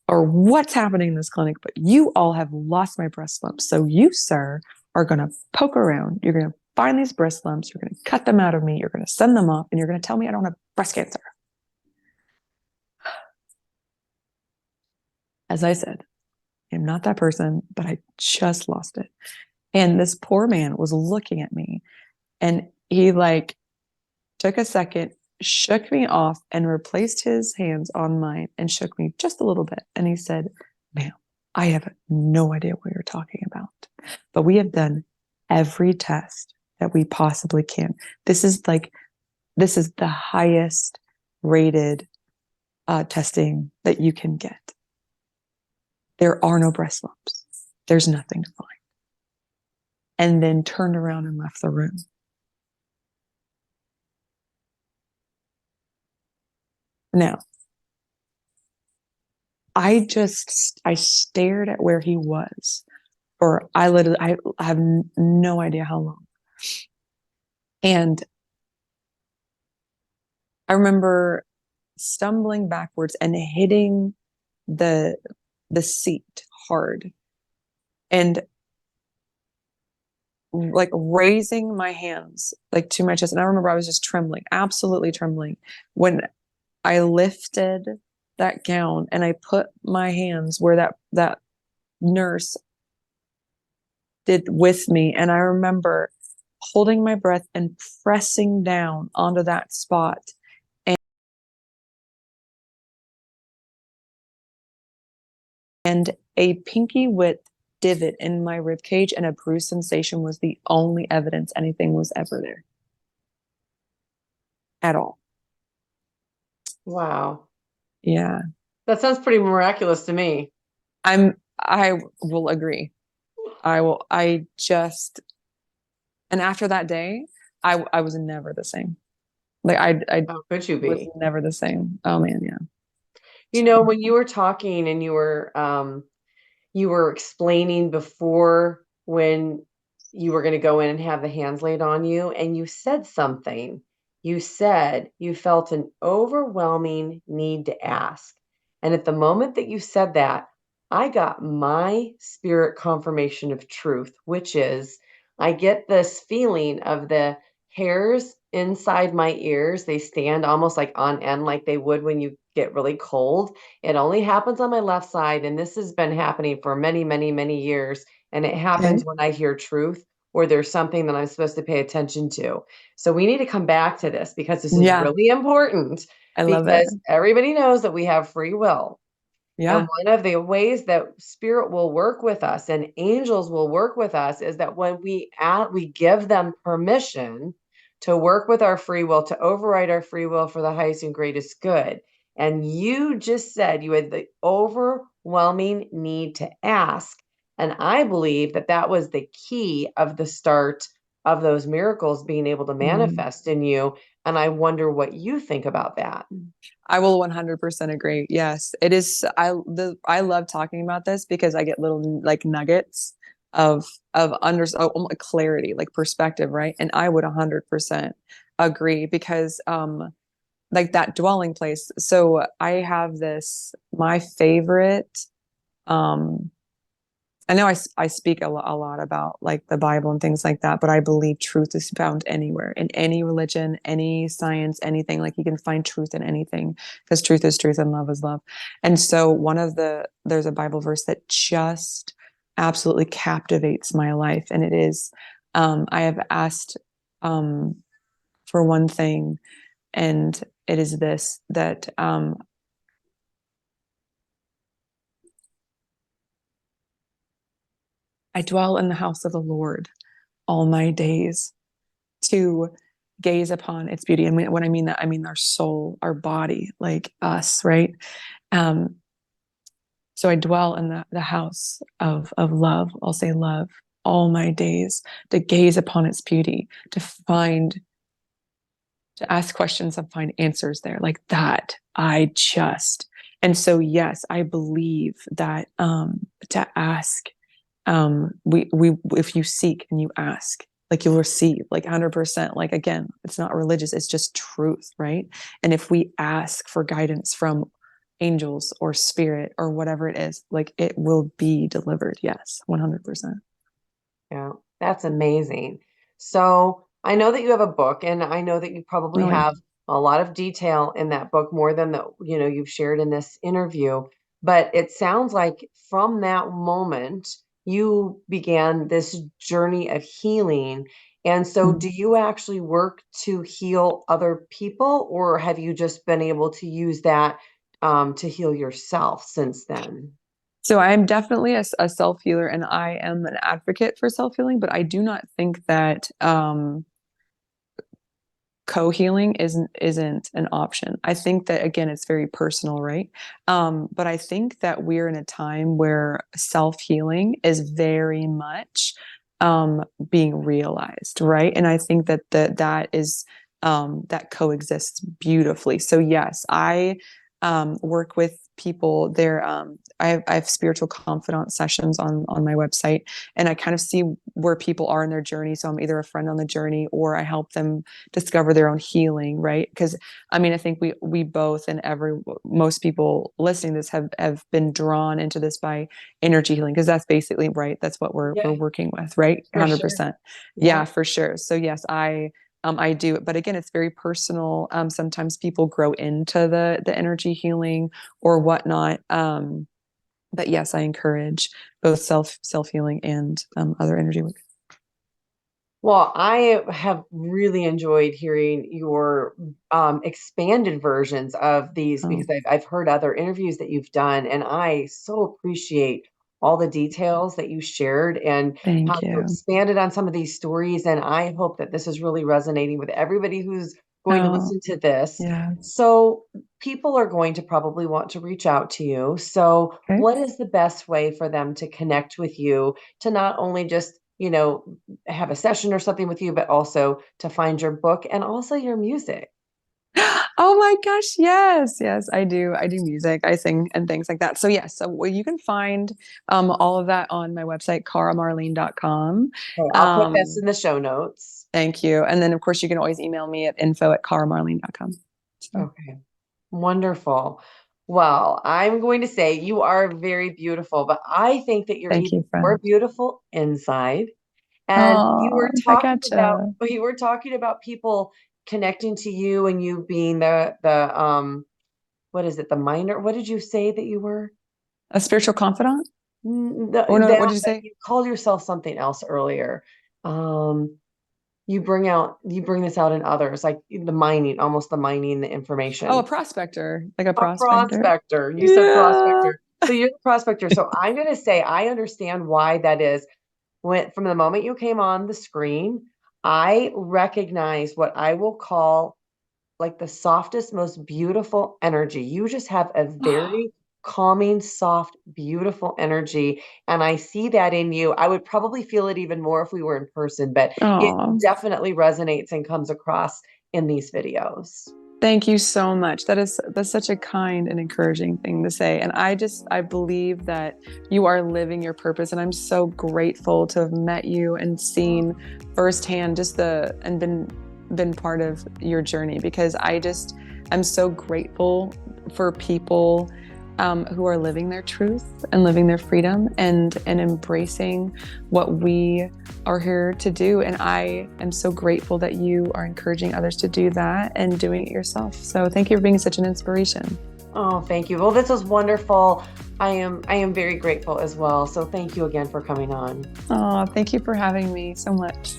or what's happening in this clinic, but you all have lost my breast lumps. So you, sir, are going to poke around. You're going to find these breast lumps. You're going to cut them out of me. You're going to send them off, and you're going to tell me I don't have breast cancer." As I said, I'm not that person, but I just lost it. And this poor man was looking at me and he like took a second, shook me off and replaced his hands on mine and shook me just a little bit. And he said, "Ma'am, I have no idea what you're talking about, but we have done every test that we possibly can. This is the highest rated testing that you can get. There are no breast lumps. There's nothing to find." And then turned around and left the room. Now, I stared at where he was for I have no idea how long. And I remember stumbling backwards and hitting the the seat hard and like raising my hands like to my chest. And I remember I was just trembling, absolutely trembling, when I lifted that gown and I put my hands where that nurse did with me. And I remember holding my breath and pressing down onto that spot. And a pinky width divot in my rib cage and a bruise sensation was the only evidence anything was ever there at all. Wow. Yeah. That sounds pretty miraculous to me. I will agree. I will. I just and after that day, I was never the same. Like I How could you was be? never the same. Oh man, yeah. You So know, when you were talking and you were explaining before when you were going to go in and have the hands laid on you, and you said something. You said you felt an overwhelming need to ask. And at the moment that you said that, I got my spirit confirmation of truth, which is I get this feeling of the hairs inside my ears. They stand almost like on end, like they would when you get really cold. It only happens on my left side, and this has been happening for many, many, many years. And it happens okay. when I hear truth or there's something that I'm supposed to pay attention to. So we need to come back to this because this is Yeah, really important I love it. because everybody knows that we have free will. And Yeah. one of the ways that spirit will work with us and angels will work with us is that when we give them permission to work with our free will, to override our free will for the highest and greatest good. And you just said you had the overwhelming need to ask. And I believe that that was the key of the start of those miracles being able to Mm. manifest in you. And I wonder what you think about that. I will 100% agree. Yes, it is. I love talking about this because I get little like nuggets of clarity, like perspective, right? And I would 100% agree because like that dwelling place. So I have this my favorite um I know I speak a lot about like the Bible and things like that, but I believe truth is found anywhere in any religion, any science, anything. Like you can find truth in anything because truth is truth and love is love. And so there's a Bible verse that just absolutely captivates my life. And it is, I have asked um, for one thing, and it is this that I dwell in the house of the Lord all my days to gaze upon its beauty. And when I mean that, I mean our soul, our body, like us, right? Um, so I dwell in the house of love. I'll say love all my days to gaze upon its beauty, to ask questions and find answers there. Like that, and so yes, I believe that to ask we if you seek and you ask like you'll receive like 100%. Like again, it's not religious, it's just truth, right? And if we ask for guidance from angels or spirit or whatever it is, like it will be delivered. Yes, 100%. Yeah, that's amazing. So I know that you have a book, and I know that you probably Oh yeah. have a lot of detail in that book, more than you've shared in this interview. But it sounds like from that moment, you began this journey of healing. And so, Mm. do you actually work to heal other people, or have you just been able to use that to heal yourself since then? So I am definitely a self healer, and I am an advocate for self healing, but I do not think that co-healing isn't an option. I think that again it's very personal, right? But I think that we're in a time where self-healing is very much being realized, right? And I think that that is that coexists beautifully. So yes, I work with people there. I have spiritual confidant sessions on my website, and I kind of see where people are in their journey. So I'm either a friend on the journey or I help them discover their own healing, right? Because I mean, I think we both and most people listening to this have been drawn into this by energy healing because that's basically right. That's what we're Yeah, working with, right? for sure. 100%. Yeah. Yeah, for sure. So yes, I do it, but again, it's very personal. Sometimes people grow into the energy healing or whatnot. But yes, I encourage both self healing and other energy work. Well, I have really enjoyed hearing your expanded versions of these because Oh, I've heard other interviews that you've done, and I so appreciate all the details that you shared and how thank you you. expanded on some of these stories. And I hope that this is really resonating with everybody who's going to Oh, listen to this. yes. So people are going to probably want to reach out to you. So Okay. what is the best way for them to connect with you to not only just, have a session or something with you, but also to find your book and also your music? Oh my gosh, yes, yes, I do. I do music, I sing and things like that. So yes, so well, you can find all of that on my website, karamarlene.com. Okay, I'll put this Um, in the show notes. thank you. And then of course you can always email me at info@karamarlene.com. So Okay. Wonderful. Well, I'm going to say you are very beautiful, but I think that you're thank even you, more friend. beautiful inside. And you Oh, were I talking about gotcha. you were talking about people connecting to you and you being the what is it, the minor? What did you say that you were? A spiritual confidant? Or no, what That, did you but say? you called yourself something else earlier. Um, you bring this out in others, like the mining, almost the mining the Oh, a information. prospector, like a A prospector. prospector. You said Yeah. prospector. So you're the prospector. So I'm going to say I understand why that is. When from the moment you came on the screen, I recognize what I will call like the softest, most beautiful energy. You just have a very calming, soft, beautiful energy. And I see that in you. I would probably feel it even more if we were in person, but it Oh, definitely resonates and comes across in these videos. thank you so much. That's such a kind and encouraging thing to say. And I believe that you are living your purpose. And I'm so grateful to have met you and seen firsthand just the and been part of your journey because I'm so grateful for people who are living their truth and living their freedom and embracing what we are here to do. And I am so grateful that you are encouraging others to do that and doing it yourself. So thank you for being such an inspiration. Oh, thank you. Well, this was wonderful. I am very grateful as well. So thank you again for coming on. Oh, thank you for having me so much.